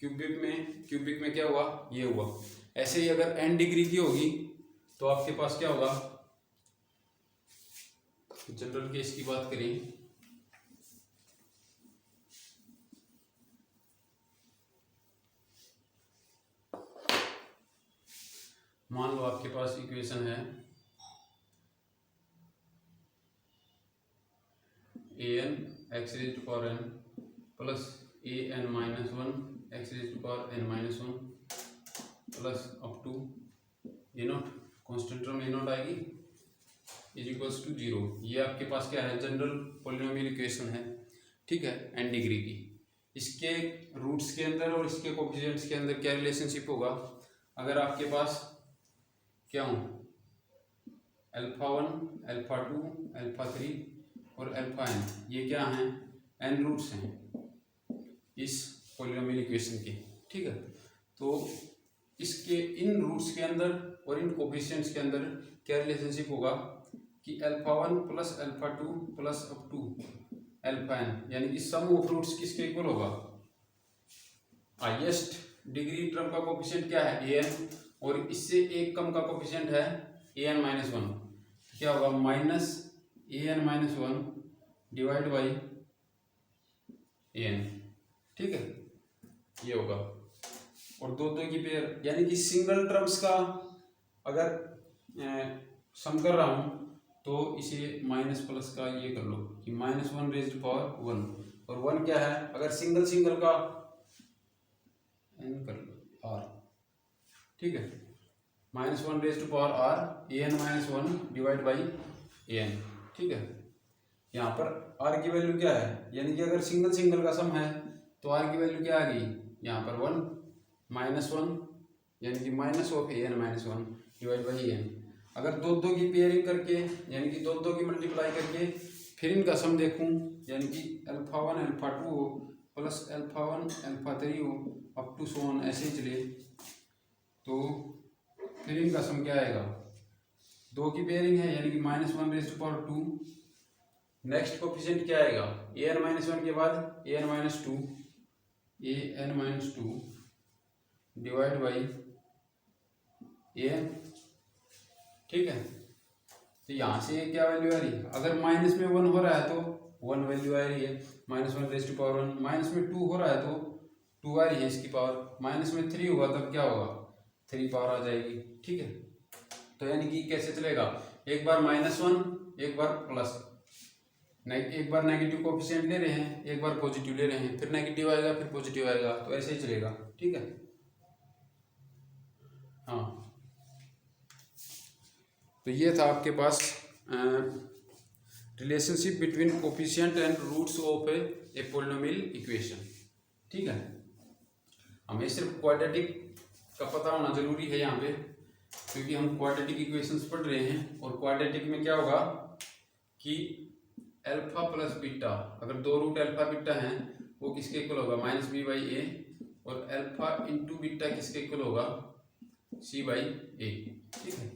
क्यूबिक में क्या हुआ, ये हुआ। ऐसे ही अगर n डिग्री की होगी तो आपके पास क्या होगा, जनरल केस की बात करें, मान लो आपके पास इक्वेशन है an x raised to power n plus an minus 1 x raised to power n minus 1 plus up to a naught, constant term a naught आएगी इज इक्वल्स टू 0। ये आपके पास क्या है, जनरल पॉलिनोमियल इक्वेशन है। ठीक है, n डिग्री की। इसके रूट्स के अंदर और इसके कोफिशिएंट्स के अंदर क्या रिलेशनशिप होगा, अगर आपके पास क्या हो, अल्फा 1 अल्फा 2 अल्फा 3 और अल्फा n, ये क्या हैं, n रूट्स हैं इस पॉलिनोमियल इक्वेशन के। ठीक है, तो इसके इन रूट्स के अंदर और इन कोफिशिएंट्स के अंदर क्या रिलेशनशिप होगा कि alpha 1 plus alpha 2 plus up to alpha n, यानी कि सम ऑफ रूट्स किसके इक्वल होगा, हाईएस्ट डिग्री टर्म का कोफिशिएंट क्या है, ए एन, और इससे एक कम का कोफिशिएंट है ए एन माइनस वन। क्या होगा, minus a N minus one divide by A N, ठीक है, ये होगा। और दो की पेयर, यानी कि सिंगल टर्म्स का अगर सम कर रहा हूं तो इसे माइनस प्लस का ये कर लो कि minus one raised power one, और वन क्या है, अगर सिंगल सिंगल का एन कर लो आर, ठीक है, minus one raised power r a N minus one divide by A N, ठीक है। यहाँ पर आर की वैल्यू क्या है, यानी कि अगर सिंगल सिंगल का सम है तो आर की वैल्यू क्या आ गई, यहाँ पर वन माइनस वन, यानी कि minus of a N minus one divide by A n. अगर दो की पेयरिंग करके, यानी कि दो की मल्टीप्लाई करके फिर इनका सम देखूं, यानी कि अल्फा वन अल्फा टू हो plus alpha one alpha three हो अप टू सो ऑन ऐसे ही चले, तो फिर इनका सम क्या आएगा, दो की पेयरिंग है यानी कि minus one raise to power two, next coefficient क्या आएगा, ए एन माइनस वन के बाद A N minus two, A N minus two divide by A N, ठीक है। तो यहाँ से क्या वैल्यू आ रही है, अगर माइनस में वन हो रहा है तो वन वैल्यू आ रही है, minus one raise to power one, minus में टू हो रहा है तो टू आ रही है इसकी पावर, माइनस में थ्री होगा तब क्या होगा, थ्री पावर आ जाएगी, ठीक है। तो यानी कि कैसे चलेगा, एक बार माइनस वन एक बार प्लस, एक बार नेगेटिव कोफिशिएंट ले रहे हैं एक बार पॉजिटिव ले रहे हैं, फिर नेगेटिव आएगा फिर पॉजिटिव आएगा, तो ऐसे ही चलेगा, ठीक है। हाँ, तो ये था आपके पास relationship between coefficient and roots of a polynomial equation, ठीक है। हमें सिर्फ क्वाड्रेटिक का पता होना जरूरी है यहाँ पे, क्योंकि हम क्वाड्रेटिक इक्वेशंस पढ़ रहे हैं, और क्वाड्रेटिक में क्या होगा कि अल्फा प्लस बीटा, अगर दो रूट अल्फा बीटा हैं वो किसके इक्वल होगा, माइनस बी बाई ए, और अल्फा इंटू बीटा किसके इक्वल होगा, सी बाई ए, ठीक है।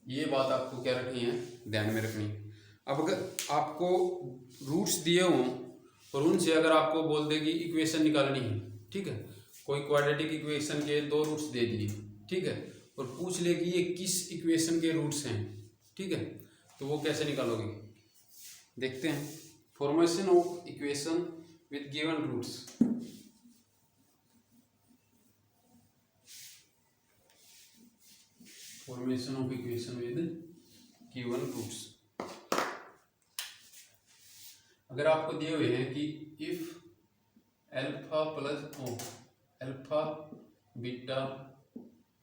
ये बात आपको क्या रखनी है, ध्यान में रखनी है। अब अगर आपको रूट्स दिए हों और उनसे अगर आपको बोल दे कि इक्वेशन निकालनी है, ठीक है, कोई क्वाड्रेटिक इक्वेशन के दो रूट्स दे दिए, ठीक है, और पूछ ले कि ये किस इक्वेशन के रूट्स हैं, ठीक है, तो वो कैसे निकालोगे, देखते हैं। Formation of equation with given roots, formation of equation with given roots. अगर आपको दिए हुए हैं कि if alpha plus oh alpha beta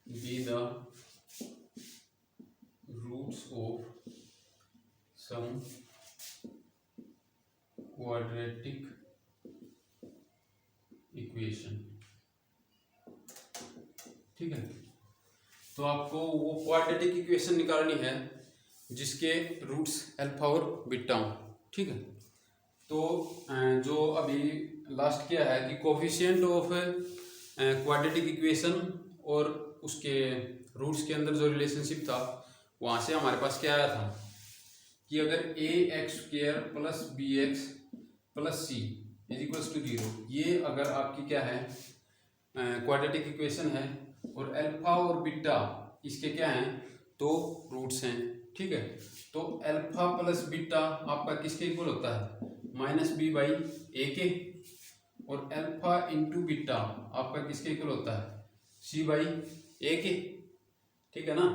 be the roots of some quadratic equation, ठीक है, तो आपको वो क्वाड्रेटिक इक्वेशन निकालनी है जिसके रूट्स अल्फा और बीटा हो, ठीक है। तो जो अभी लास्ट किया है कि कोफिशिएंट ऑफ क्वाड्रेटिक इक्वेशन और उसके रूट्स के अंदर जो रिलेशनशिप था, वहाँ से हमारे पास क्या आया था कि अगर A x square plus B x plus C is equals to zero, ये अगर आपकी क्या है क्वाड्रेटिक इक्वेशन है, और अल्फा और बीटा इसके क्या हैं, तो रूट्स हैं, ठीक है। तो अल्फा प्लस बीटा आपका किसके इक्वल होता है, माइनस बी बाई ए के, और अल्फा इंटू बीटा आपका किसके इक्वल होता है, सी बाई ए के, ठीक है ना।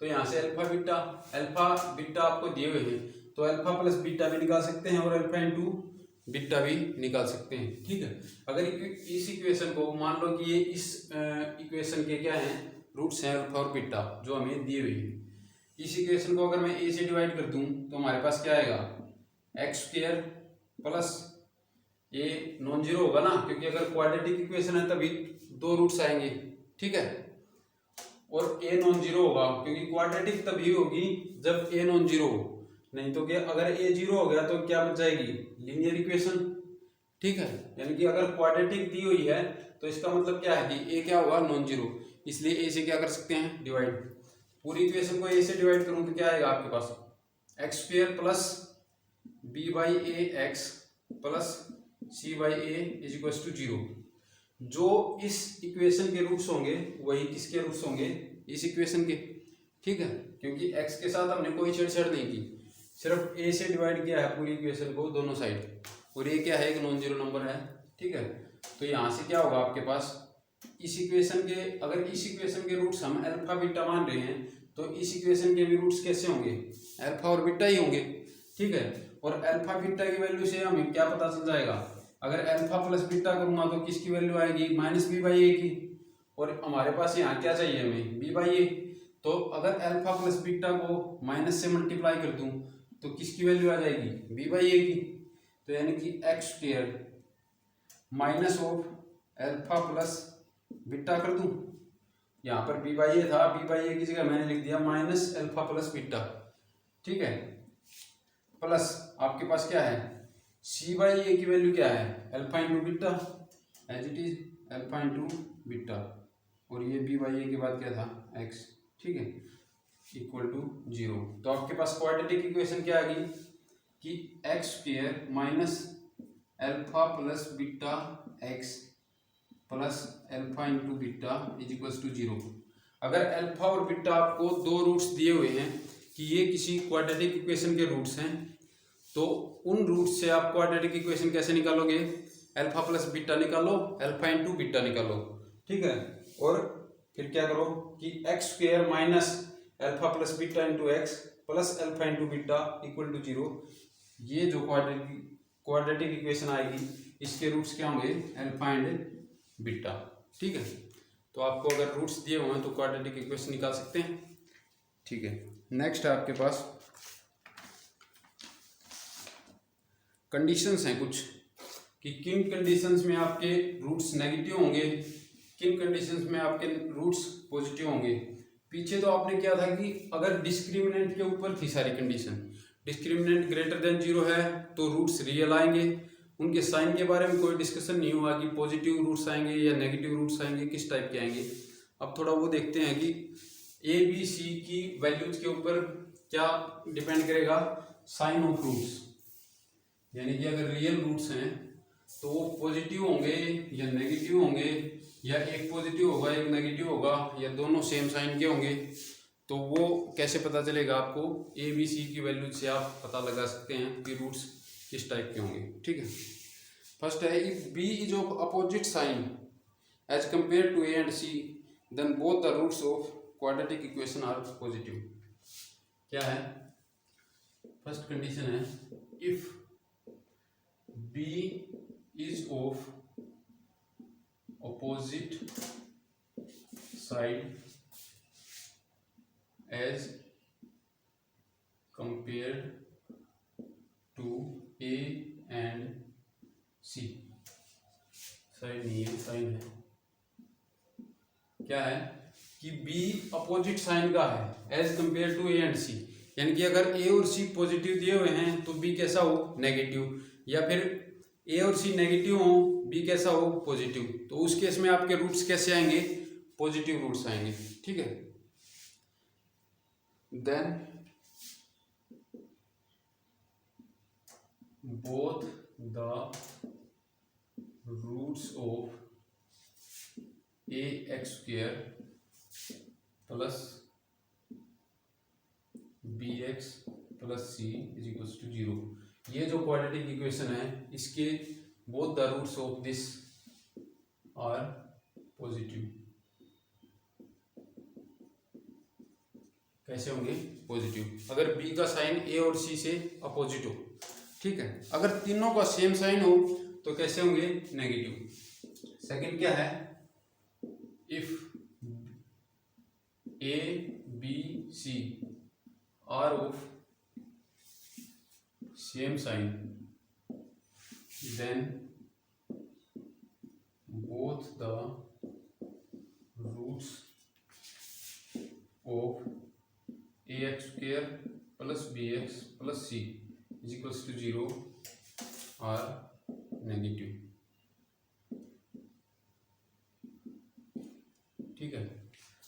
तो यहाँ से अल्फा बीटा आपको दिए हुए हैं, तो अल्फा प्लस बीटा भी निकाल सकते हैं और अल्फा इंटू बीटा भी निकाल सकते हैं, ठीक है। अगर इस इक्वेशन को मान लो कि ये इस इक्वेशन के क्या हैं, रूट्स हैं अल्फा और बीटा जो हमें दिए हुए हैं, इस इक्वेशन को अगर मैं ए से डिवाइड कर दूं तो हमारे पास क्या आएगा, x square plus a non zero होगा ना, क्योंकि अगर क्वाड्रेटिक इक्वेशन है तभी दो रूट्स आएंगे, ठीक है, और ए नॉन जीरो होगा, क्योंकि क्वाड्रेटिक तभी होगी जब ए नॉन जीरो हो, नहीं तो क्या, अगर ए जीरो हो गया तो क्या बच जाएगी, लीनियर इक्वेशन, ठीक है। यानी कि अगर क्वाड्रेटिक दी हुई है तो इसका मतलब क्या है कि ए क्या होगा, नॉन जीरो, इसलिए ए से क्या कर सकते हैं, डिवाइड। पूरी इक्वेशन को ए से डिवाइड करूं तो क्या आएगा आपके पास, X square plus B by A X plus C by A is equal to zero. जो इस इक्वेशन के रूट्स होंगे वही किसके रूट्स होंगे, इस इक्वेशन के। ठीक है, क्योंकि x के साथ हमने कोई छेड़छाड़ नहीं की, सिर्फ a से डिवाइड किया है पूरी इक्वेशन को दोनों साइड, और ये क्या है, एक नॉन जीरो नंबर है। ठीक है, तो यहाँ से क्या होगा आपके पास, इस इक्वेशन के, अगर इस इक्वेशन के रूट्स हम अल्फा बीटा मान रहे हैं तो इस इक्वेशन के भी रूट्स कैसे होंगे, अल्फा और बीटा ही होंगे। ठीक है, और अल्फा बीटा की वैल्यू से हमें क्या पता चल जाएगा, अगर अल्फा प्लस बीटा करूंगा तो किसकी वैल्यू आएगी, माइनस बी बाई ए की, और हमारे पास यहाँ क्या चाहिए हमें, बी बाई ए। तो अगर अल्फा प्लस बीटा को माइनस से मल्टीप्लाई कर दूं तो किसकी वैल्यू आ जाएगी, बी बाई ए की। तो यानी कि x square minus of alpha plus beta कर दूं, यहाँ पर बी बाई ए था, बी बाई ए की जगह मैंने लिख दिया माइनस अल्फा प्लस बीटा। ठीक है, प्लस आपके पास क्या है, सी बाई ए की वैल्यू क्या है, alpha into beta, as it is alpha into beta, और ये बी बाई ए के बाद क्या था, एक्स। ठीक है, इक्वल टू 0। तो आपके पास क्वाड्रेटिक इक्वेशन क्या आ गई कि x square minus alpha plus beta x plus alpha into beta is equals to 0। अगर अल्फा और बीटा आपको दो रूट्स दिए हुए हैं कि ये किसी क्वाड्रेटिक इक्वेशन के रूट्स हैं, तो उन रूट्स से आप क्वाड्रेटिक इक्वेशन कैसे निकालोगे, अल्फा प्लस बीटा निकालो, अल्फा इंटू बीटा निकालो। ठीक है, और फिर क्या करो कि x square minus alpha plus beta into x plus alpha into beta equal to 0। ये जो क्वाड्रेटिक इक्वेशन आएगी इसके रूट्स क्या होंगे, अल्फा एंड बीटा। ठीक है, तो आपको अगर रूट्स दिए हुए हैं तो क्वाड्रेटिक इक्वेशन निकाल सकते हैं। ठीक है, नेक्स्ट है आपके पास कंडीशंस हैं कुछ, कि किन कंडीशंस में आपके रूट्स नेगेटिव होंगे, किन कंडीशंस में आपके रूट्स पॉजिटिव होंगे। पीछे तो आपने क्या था कि अगर डिस्क्रिमिनेंट के ऊपर थी सारी कंडीशन, डिस्क्रिमिनेंट ग्रेटर देन 0 है तो रूट्स रियल आएंगे, उनके साइन के बारे में कोई डिस्कशन नहीं हुआ कि पॉजिटिव रूट्स आएंगे या नेगेटिव रूट्स आएंगे, किस टाइप के आएंगे। अब थोड़ा वो देखते हैं कि ए बी सी की वैल्यूज के ऊपर क्या डिपेंड करेगा, साइन ऑफ रूट्स, यानी कि अगर रियल रूट्स हैं तो वो पॉजिटिव होंगे या नेगेटिव होंगे, या एक पॉजिटिव होगा एक नेगेटिव होगा, या दोनों सेम साइन के होंगे। तो वो कैसे पता चलेगा आपको, ए बी सी की वैल्यू से आप पता लगा सकते हैं कि रूट्स किस टाइप के होंगे। ठीक है, फर्स्ट है if b is of opposite sign as compare to a and c then both the roots of quadratic equation are positive. क्या है, फर्स्ट कंडीशन है if b is of opposite side as compared to A and C। Side नहीं है, sign है। क्या है कि B opposite sign का है as compare to A and C, यानी कि अगर A और C पॉजिटिव दिए हुए हैं तो B कैसा हो, नेगेटिव, या फिर A और C नेगेटिव हो B कैसा हो, पॉजिटिव। तो उस केस में आपके रूट्स कैसे आएंगे, पॉजिटिव रूट्स आएंगे। ठीक है, then both the roots of a x square plus B x plus C is equals to 0। ये जो क्वाड्रेटिक इक्वेशन है इसके both the roots of this are positive। कैसे होंगे, पॉजिटिव, अगर B का साइन A और C से अपोजिट हो। ठीक है, अगर तीनों का सेम साइन हो तो कैसे होंगे, नेगेटिव। सेकंड क्या है, if A B C are of same sign then both the roots of ax square plus bx plus c is equals to 0 are negative। ठीक है,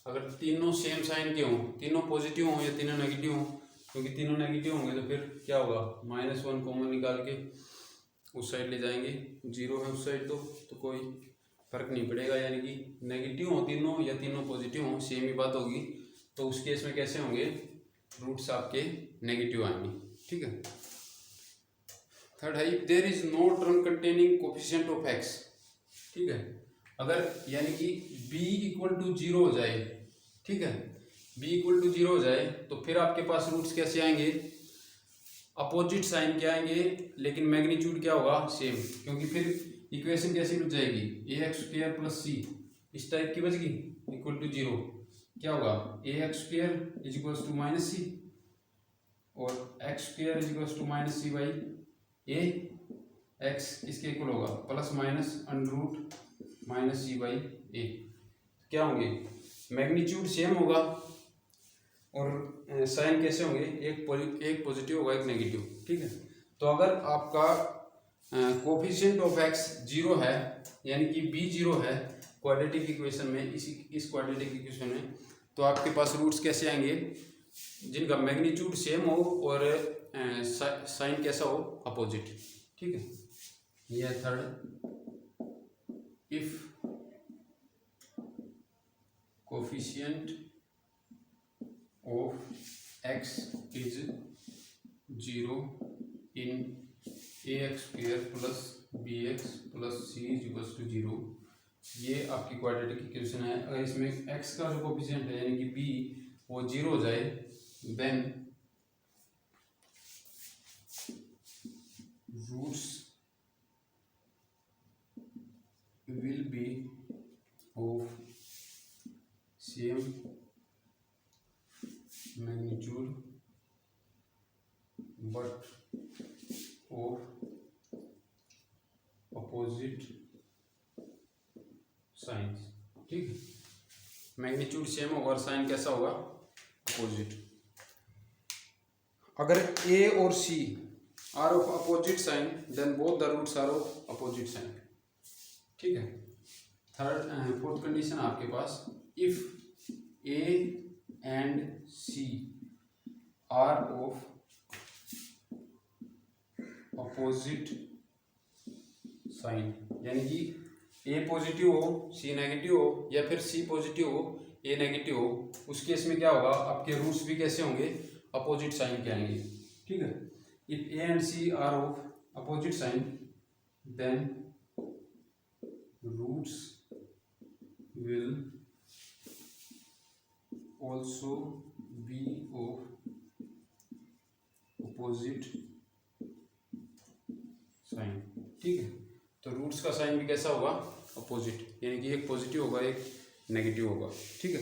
अगर तीनों सेम साइन के हों, तीनों पॉजिटिव हों या तीनों नेगेटिव हों, क्योंकि तीनों नेगेटिव होंगे तो फिर क्या होगा, -1 कॉमन निकाल के उस साइड ले जाएंगे, 0 है उस साइड तो कोई फर्क नहीं पड़ेगा, यानी कि नेगेटिव हो तीनों या तीनों पॉजिटिव हो सेम ही बात होगी। तो उस केस में कैसे होंगे, रूट्स आपके नेगेटिव आएंगे। ठीक है। थर्ड है if there is no term containing coefficient of x. ठीक है, अगर यानी कि b इक्वल टू 0 हो जाए, ठीक है, b इक्वल टू 0 हो जाए तो फिर आपके पास रूट्स कैसे आएंगे, अपोजिट साइन के आएंगे, लेकिन मैग्नीट्यूड क्या होगा, सेम, क्योंकि फिर इक्वेशन कैसी बच जाएगी, ए एक्स स्क्र प्लस सी इस टाइप की बच गई, इक्वल टू 0 क्या होगा, a x square is equal to minus c और x square is equal to minus c by A x किसके इक्वल होगा, plus minus under root minus c by a. क्या होंगे, मैग्नीट्यूड सेम होगा और sign कैसे होंगे, एक पॉजिटिव होगा एक नेगेटिव। ठीक है, तो अगर आपका कोफिशिएंट ऑफ एक्स 0 है, यानी कि b 0 है क्वाड्रेटिक इक्वेशन में, इस क्वाड्रेटिक इक्वेशन में, तो आपके पास रूट्स कैसे आएंगे, जिनका मैग्नीट्यूड सेम हो और साइन कैसा हो, अपोजिट। ठीक है, ये है third, if coefficient of x is 0 in a x square plus B x plus C is equal to 0, ये आपकी क्वाड्रेटिक इक्वेशन है। अगर इसमें x का जो कोफिशिएंट है यानी कि b वो 0 हो जाए, then roots will be of same magnitude but of opposite signs. ठीक है, मैग्नीट्यूड सेम होगा और साइन कैसा होगा, अपोजिट। अगर a और c are of opposite sign then both the roots are of opposite sign. ठीक है, थर्ड फोर्थ कंडीशन आपके पास, if a and c are of opposite sign, यानी कि a पॉजिटिव हो c नेगेटिव हो या फिर c पॉजिटिव हो a नेगेटिव हो, उस केस में क्या होगा, आपके रूट्स भी कैसे होंगे, अपोजिट साइन के आएंगे। ठीक है, if a and c are of opposite sign then roots will also be of opposite sign. ठीक है, तो रूट्स का साइन भी कैसा होगा, अपोजिट, यानी कि एक पॉजिटिव होगा एक नेगेटिव होगा। ठीक है,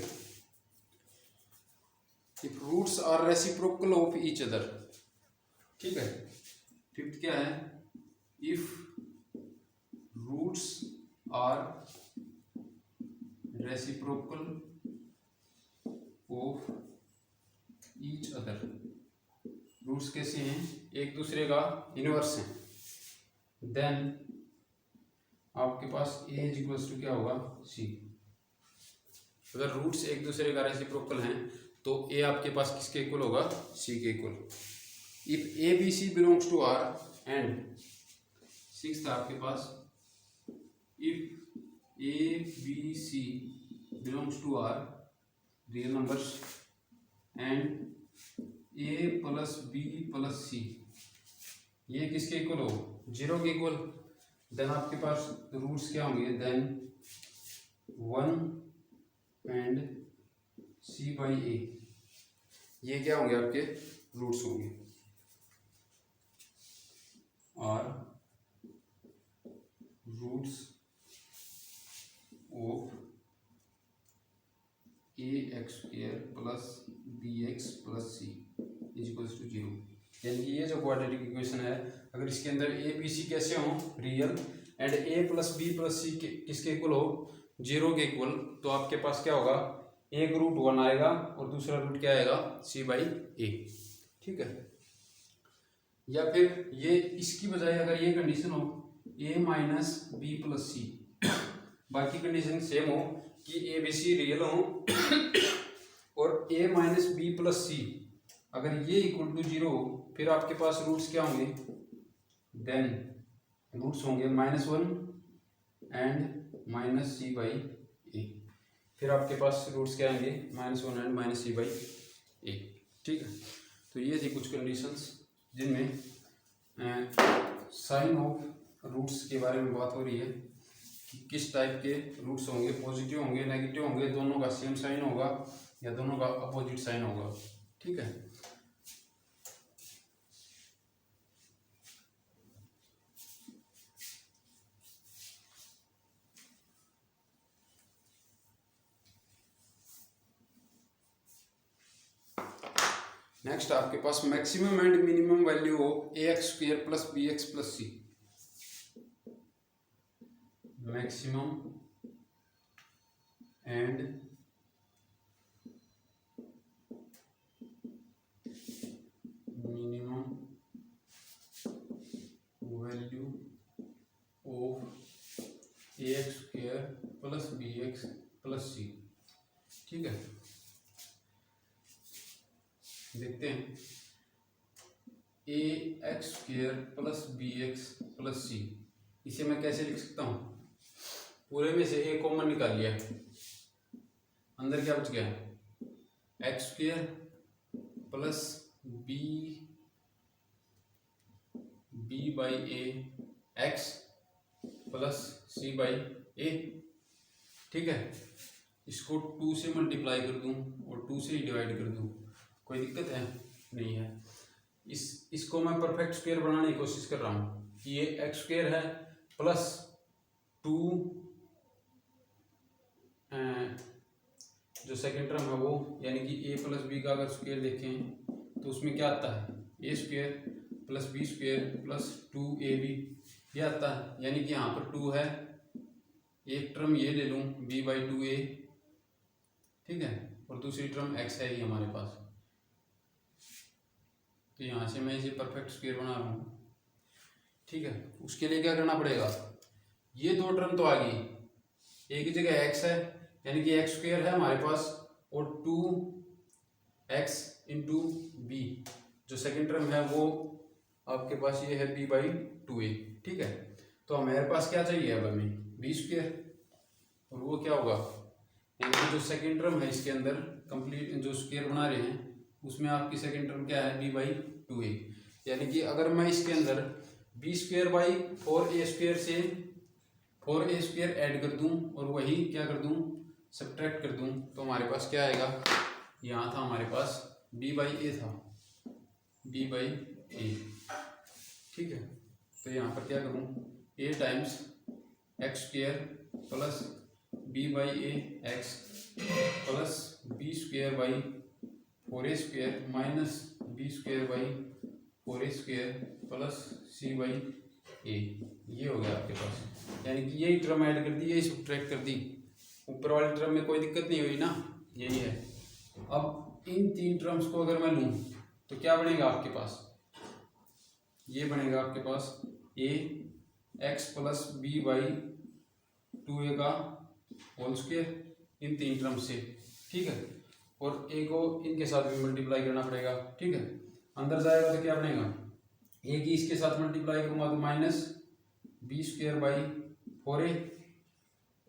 if roots are reciprocal of each other. ठीक है, फिफ्थ क्या है, if roots are reciprocal of each other, roots कैसे हैं, एक दूसरे का इनवर्स है, देन आपके पास a इज इक्वल्स टू क्या होगा, c। अगर रूट्स एक दूसरे का रेसिप्रोकल हैं तो a आपके पास किसके इक्वल होगा, c के equal. If a b c belongs to r and sixth आपके पास, if a b c belongs to r real numbers and a plus b plus c ये किसके इक्वल हो, 0 के इक्वल, देन आपके पास रूट्स क्या होंगे, then 1 and c by a, ये क्या होंगे, आपके रूट्स होंगे। और roots of a x square plus B x plus C is equal to 0, यानी कि ये जो क्वाड्रेटिक इक्वेशन है, अगर इसके अंदर ए बी सी कैसे हो, real, and a plus b plus c किसके इक्वल हो, 0 के इक्वल, तो आपके पास क्या होगा, एक रूट 1 आएगा और दूसरा रूट क्या आएगा, c बाई ए। ठीक है, या फिर ये इसकी बजाय अगर ये कंडीशन हो a माइनस बी प्लस सी, बाकी कंडीशन सेम हो कि ए बी सी रियल हो और a माइनस बी प्लस सी अगर ये इक्वल टू 0 हो, फिर आपके पास रूट्स क्या होंगे, देन रूट्स होंगे -1 एंड माइनस सी बाई ए। फिर आपके पास रूट्स क्या आएंगे, -1 and minus c by a. ठीक है, तो ये थी कुछ कंडीशंस जिनमें साइन ऑफ रूट्स के बारे में बात हो रही है कि किस टाइप के रूट्स होंगे, पॉजिटिव होंगे, नेगेटिव होंगे, दोनों का सेम साइन होगा या दोनों का अपोजिट साइन होगा। ठीक है, नेक्स्ट आपके पास maximum and minimum value of ax² plus bx plus c. Maximum and minimum value of ax² plus bx plus c. ठीक है, देखते हैं ax² प्लस bx प्लस सी, इसे मैं कैसे लिख सकता हूँ? पूरे में से a कॉमन निकाल लिया, अंदर क्या बच गया, x² plus b by a x plus c by a. ठीक है, इसको 2 से मल्टीप्लाई कर दूं और 2 से ही डिवाइड कर दूं, कोई दिक्कत है? नहीं है। इसको मैं परफेक्ट स्क्वायर बनाने की कोशिश कर रहा हूँ कि ये x² है प्लस 2 जो सेकेंड टर्म है वो, यानी कि a प्लस बी का अगर स्क्वायर देखें तो उसमें क्या आता है, a² plus b² plus 2ab, ये आता है। यानी कि यहाँ पर 2 है, एक टर्म ये ले लूँ b बाई 2a, ठीक है, और दूसरी टर्म x है ही हमारे पास। तो यहाँ से मैं इसे परफेक्ट स्क्वायर बना रहा हूँ। ठीक है, उसके लिए क्या करना पड़ेगा, ये 2 टर्म तो आ गई, एक ही जगह x है यानी कि x² है हमारे पास और 2x इंटू बी, जो सेकेंड टर्म है वो आपके पास ये है b बाई 2a। ठीक है, तो हमारे पास क्या चाहिए अब हमें, b², और वो क्या होगा, यानी कि जो सेकेंड टर्म है इसके अंदर कंप्लीट जो स्क्वायर बना रहे हैं उसमें आपकी सेकेंड टर्म क्या है, b बाई 2a। यानी कि अगर मैं इसके अंदर b² बाई 4a² से 4a² ऐड कर दूं और वही क्या कर दूं, सब्ट्रैक्ट कर दूं, तो हमारे पास क्या आएगा, यहाँ था हमारे पास b बाई a था, b बाई a। ठीक है, तो यहाँ पर क्या करूँ, a times x² plus b by a x plus b² by 4a² minus b² by 4a² plus c by a, ये हो गया आपके पास। यानी कि यही टर्म ऐड कर दी, यही सब्ट्रैक्ट कर दी, ऊपर वाली टर्म में कोई दिक्कत नहीं हुई ना, यही है। अब इन 3 टर्म्स को अगर मैं लूँ तो क्या बनेगा आपके पास, ये बनेगा आपके पास a x plus b by 2a का होल स्क्वायर इन 3 टर्म्स से। ठीक है, और a को इनके साथ भी मल्टीप्लाई करना पड़ेगा। ठीक है, अंदर जाएगा तो क्या बनेगा, a की इसके साथ मल्टीप्लाई करूँगा तो माइनस b² बाई 4a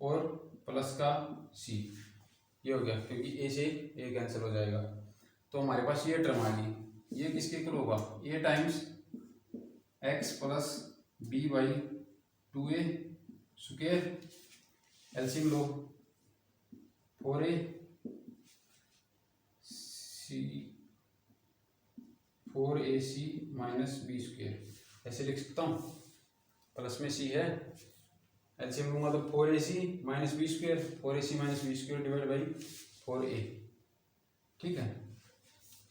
और प्लस का c, ये हो गया, क्योंकि a से a कैंसिल हो जाएगा। तो हमारे पास ये टर्म आ गई, ये किसके इक्वल होगा, a times x plus b by 2a square, LCM low 4a c 4ac minus b², ऐसे लिख सकता हूँ, प्लस में c है, एलसीएम लूंगा तो 4ac minus b², 4ac minus b² divide by 4a। ठीक है,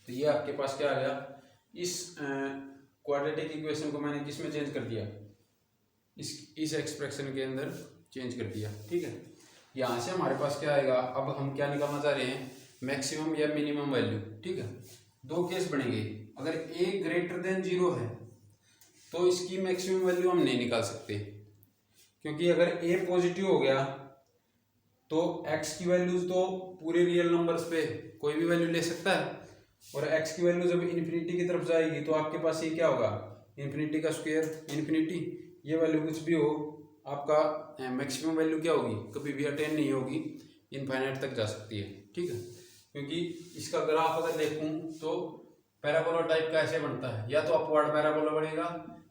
तो ये आपके पास क्या आ गया, इस क्वाड्रेटिक इक्वेशन को मैंने किस में चेंज कर दिया, इस एक्सप्रेशन के अंदर चेंज कर दिया। ठीक है, यहाँ से हमारे पास क्या आएगा, अब हम क्या निकालना चाह रहे हैं, मैक्सिमम या मिनिमम वैल्यू। ठीक है, 2 केस बनेंगे, अगर a ग्रेटर देन 0 है तो इसकी मैक्सिमम वैल्यू हम नहीं निकाल सकते, क्योंकि अगर a पॉजिटिव हो गया तो x की वैल्यूज तो पूरे रियल नंबर्स पे कोई भी वैल्यू ले सकता है, और x की वैल्यू जब इन्फिनिटी की तरफ जाएगी तो आपके पास ये क्या होगा, इन्फिनिटी का स्क्वायर इन्फिनिटी, ये वैल्यू कुछ भी हो आपका मैक्सिमम वैल्यू क्या होगी, कभी भी अटेन नहीं होगी, इनफाइनाइट तक जा सकती है, ठीक है। क्योंकि इसका ग्राफ अगर देखूं तो पैराबोला टाइप का ऐसे बनता है, या तो अपवर्ड पैराबोला बनेगा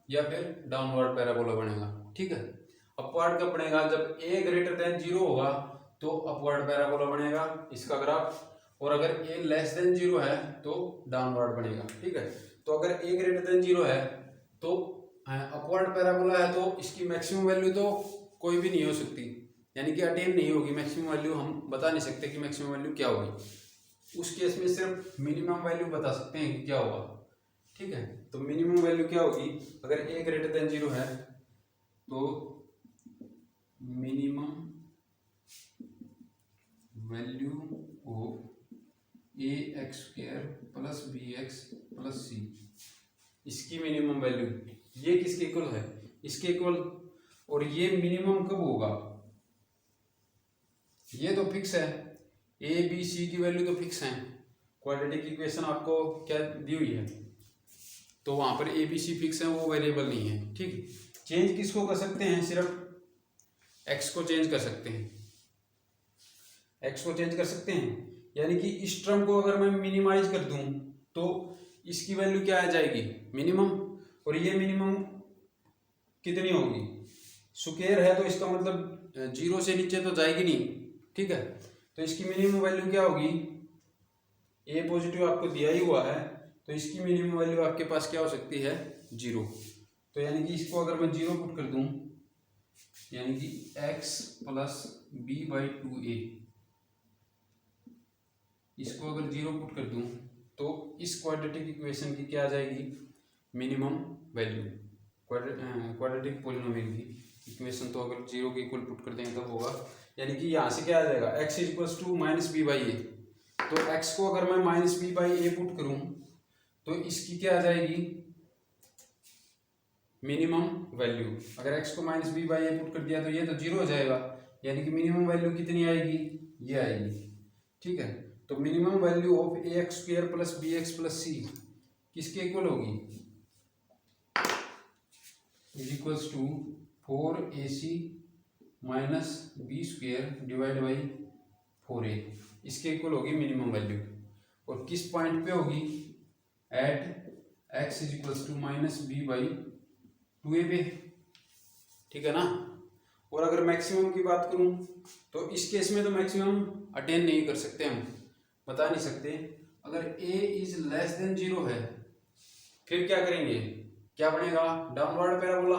या फिर डाउनवर्ड पैराबोला बनेगा, ठीक है। अपवर्ड कब बनेगा, जब a ग्रेटर देन 0 होगा तो अपवर्ड पैराबोला बनेगा इसका ग्राफ, और अगर a लेस देन 0 है तो डाउनवर्ड बनेगा, ठीक है। तो अगर a ग्रेटर देन 0 है तो अपवर्ड पैराबोला है, तो इसकी मैक्सिमम वैल्यू तो कोई भी नहीं हो सकती, यानी कि अटेन नहीं होगी मैक्सिमम वैल्यू, हम बता नहीं सकते कि मैक्सिमम वैल्यू क्या होगी। उस केस में सिर्फ मिनिमम वैल्यू बता सकते हैं कि क्या होगा, ठीक है। तो मिनिमम वैल्यू क्या होगी, अगर a ग्रेटर देन 0 है तो minimum value of a x square plus B x plus c, इसकी मिनिमम वैल्यू, ये किसके इक्वल है, इसके इक्वल। और ये मिनिमम कब होगा, ये तो फिक्स है, ए बी सी की वैल्यू तो फिक्स है, क्वाड्रेटिक इक्वेशन आपको क्या दी हुई है, तो वहां पर ए बी सी फिक्स है, वो वेरिएबल नहीं है, ठीक है। चेंज किसको कर सकते हैं, सिर्फ एक्स को चेंज कर सकते हैं, एक्स को चेंज कर सकते हैं, यानी कि इस टर्म को अगर मैं मिनिमाइज कर दूं तो इसकी वैल्यू क्या आ जाएगी, मिनिमम, और ये मिनिमम कितनी होगी, स्क्वायर है तो इसका मतलब 0 से नीचे तो जाएगी नहीं, ठीक है। तो इसकी मिनिमम वैल्यू क्या होगी, ए पॉजिटिव आपको दिया ही हुआ है, तो इसकी मिनिमम वैल्यू आपके पास क्या हो सकती है, 0। तो यानी कि इसको अगर मैं 0 पुट कर दूं, यानी कि x plus B by 2a, इसको अगर 0 पुट कर दूं तो इस क्वाड्रेटिक इक्वेशन की क्या आ जाएगी, मिनिमम वैल्यू, क्वाड्रेटिक पॉलिनोमियल की इक्वेशन तो अगर 0 के इक्वल पुट कर देंगे तब होगा, यानी कि यहाँ से क्या आ जाएगा, x equals to minus b by a, तो x को अगर मैं minus b by a put करूँ तो इसकी क्या आ जाएगी, मिनिमम वैल्यू। अगर x को minus b by a put कर दिया तो ये तो 0 हो जाएगा, यानी कि मिनिमम वैल्यू कितनी आएगी, ये आएगी, ठीक है। तो minimum value of a x square plus B x plus c किसके इक्वल होगी, is equals to 4ac minus b square divide by 4a, इसके इक्वल होगी मिनिमम वैल्यू। और किस पॉइंट पे होगी, at x is equals to minus b by 2a पे, ठीक है ना। और अगर मैक्सिमम की बात करूं तो इस केस में तो मैक्सिमम अटेन नहीं कर सकते, हम बता नहीं सकते। अगर a इज लेस देन 0 है फिर क्या करेंगे, क्या बनेगा, डाउनवर्ड पैराबोला,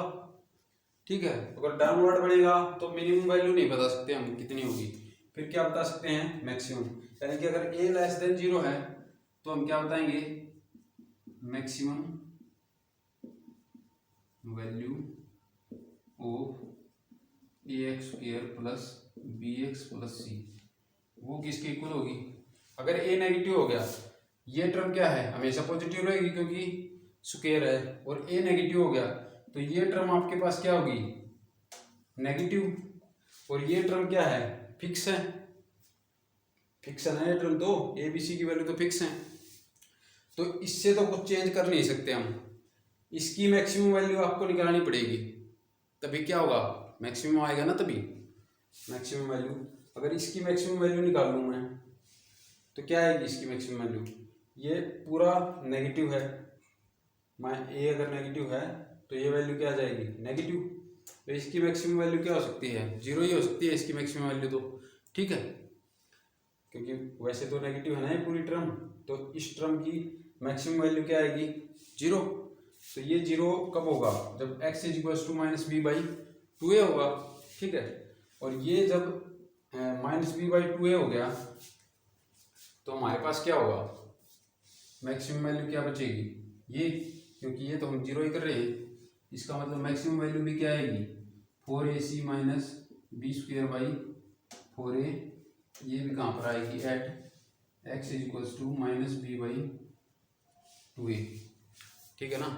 ठीक है। अगर डाउनवर्ड बनेगा तो मिनिमम वैल्यू नहीं बता सकते हम कितनी होगी, फिर क्या बता सकते हैं, मैक्सिमम। यानी कि अगर a लेस देन 0 है तो हम क्या बताएंगे, maximum value of a x square plus B x plus c, वो किसके इक्वल होगी। अगर a नेगेटिव हो गया, ये टर्म क्या है, हमेशा पॉजिटिव रहेगी क्योंकि स्क्वायर है, और a नेगेटिव हो गया तो ये टर्म आपके पास क्या होगी, नेगेटिव, और ये टर्म क्या है, फिक्स है, फिक्स है ना ये टर्म, तो a b c की वैल्यू तो फिक्स है, तो इससे तो कुछ चेंज कर नहीं सकते हम, इसकी मैक्सिमम वैल्यू आपको निकालनी पड़ेगी, तभी क्या होगा, मैक्सिमम आएगा ना, तभी मैक्सिमम वैल्यू। अगर इसकी मैक्सिमम वैल्यू निकाल लूँ मैं तो क्या आएगी इसकी मैक्सिमम वैल्यू, ये पूरा नेगेटिव है, ए अगर नेगेटिव है तो ये वैल्यू क्या आ जाएगी, नेगेटिव, तो इसकी मैक्सिमम वैल्यू क्या हो सकती है, 0 ही हो सकती है इसकी मैक्सिमम वैल्यू तो, ठीक है। क्योंकि वैसे तो नेगेटिव है ना ये पूरी टर्म, तो इस टर्म की मैक्सिमम वैल्यू क्या आएगी, 0। तो ये 0 कब होगा, जब x is equals to minus b by 2a होगा, ठीक है। और ये जब माइनस बी बाई 2a हो गया तो हमारे पास क्या होगा, मैक्सिमम वैल्यू क्या बचेगी, ये, क्योंकि ये तो हम 0 ही कर रहे हैं, इसका मतलब मैक्सिमम वैल्यू भी क्या आएगी, 4ac minus b square by 4a, ये भी कहाँ पर आएगी, at x is equals to minus b by 2a, ठीक है ना।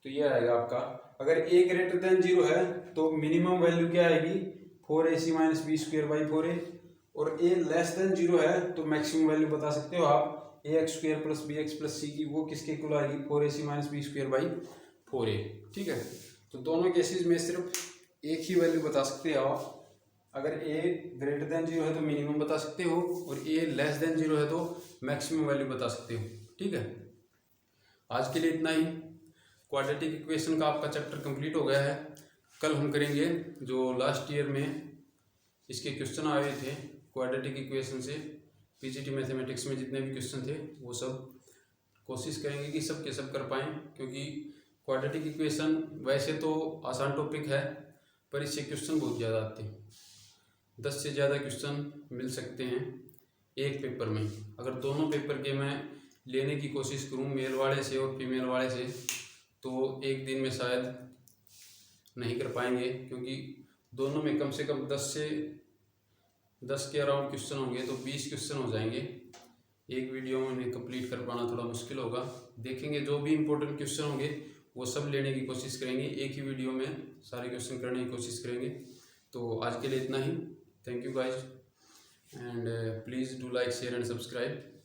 तो ये आएगा आपका, अगर a ग्रेटर देन 0 है तो मिनिमम वैल्यू क्या आएगी, 4ac minus b square by 4a, और a लेस देन 0 है तो मैक्सिमम वैल्यू बता सकते हो आप, a x square plus B x plus c की, वो किसके इक्वल आएगी, 4ac minus b square by 4a, ठीक है। तो दोनों केसेस में सिर्फ एक ही वैल्यू बता सकते हो आप। अगर ए ग्रेटर देन 0 है तो मिनिमम बता सकते हो, और ए लेस देन 0 है तो मैक्सिमम वैल्यू बता सकते हो। ठीक है, आज के लिए इतना ही। क्वाड्रेटिक इक्वेशन का आपका चैप्टर कंप्लीट हो गया है। कल हम करेंगे जो लास्ट ईयर में इसके क्वेश्चन आए थे क्वाड्रेटिक इक्वेशन से, पीजीटी मैथमेटिक्स में जितने भी क्वेश्चन थे वो सब कोशिश करेंगे कि सब के सब कर पाएँ, क्योंकि क्वाड्रेटिक इक्वेशन वैसे तो आसान टॉपिक है पर इससे क्वेश्चन बहुत ज़्यादा आते हैं। 10 से ज़्यादा क्वेश्चन मिल सकते हैं एक पेपर में। अगर दोनों पेपर के मैं लेने की कोशिश करूं, मेल वाले से और फीमेल वाले से, तो एक दिन में शायद नहीं कर पाएंगे, क्योंकि दोनों में कम से कम 10 के अराउंड क्वेश्चन होंगे, तो 20 क्वेश्चन हो जाएंगे। एक वीडियो में उन्हें कंप्लीट कर पाना थोड़ा मुश्किल होगा। देखेंगे जो भी इम्पोर्टेंट क्वेश्चन होंगे वो सब लेने की कोशिश करेंगे, एक ही वीडियो में सारे क्वेश्चन करने की कोशिश करेंगे। तो आज के लिए इतना ही। Thank you guys, and please do like, share and subscribe.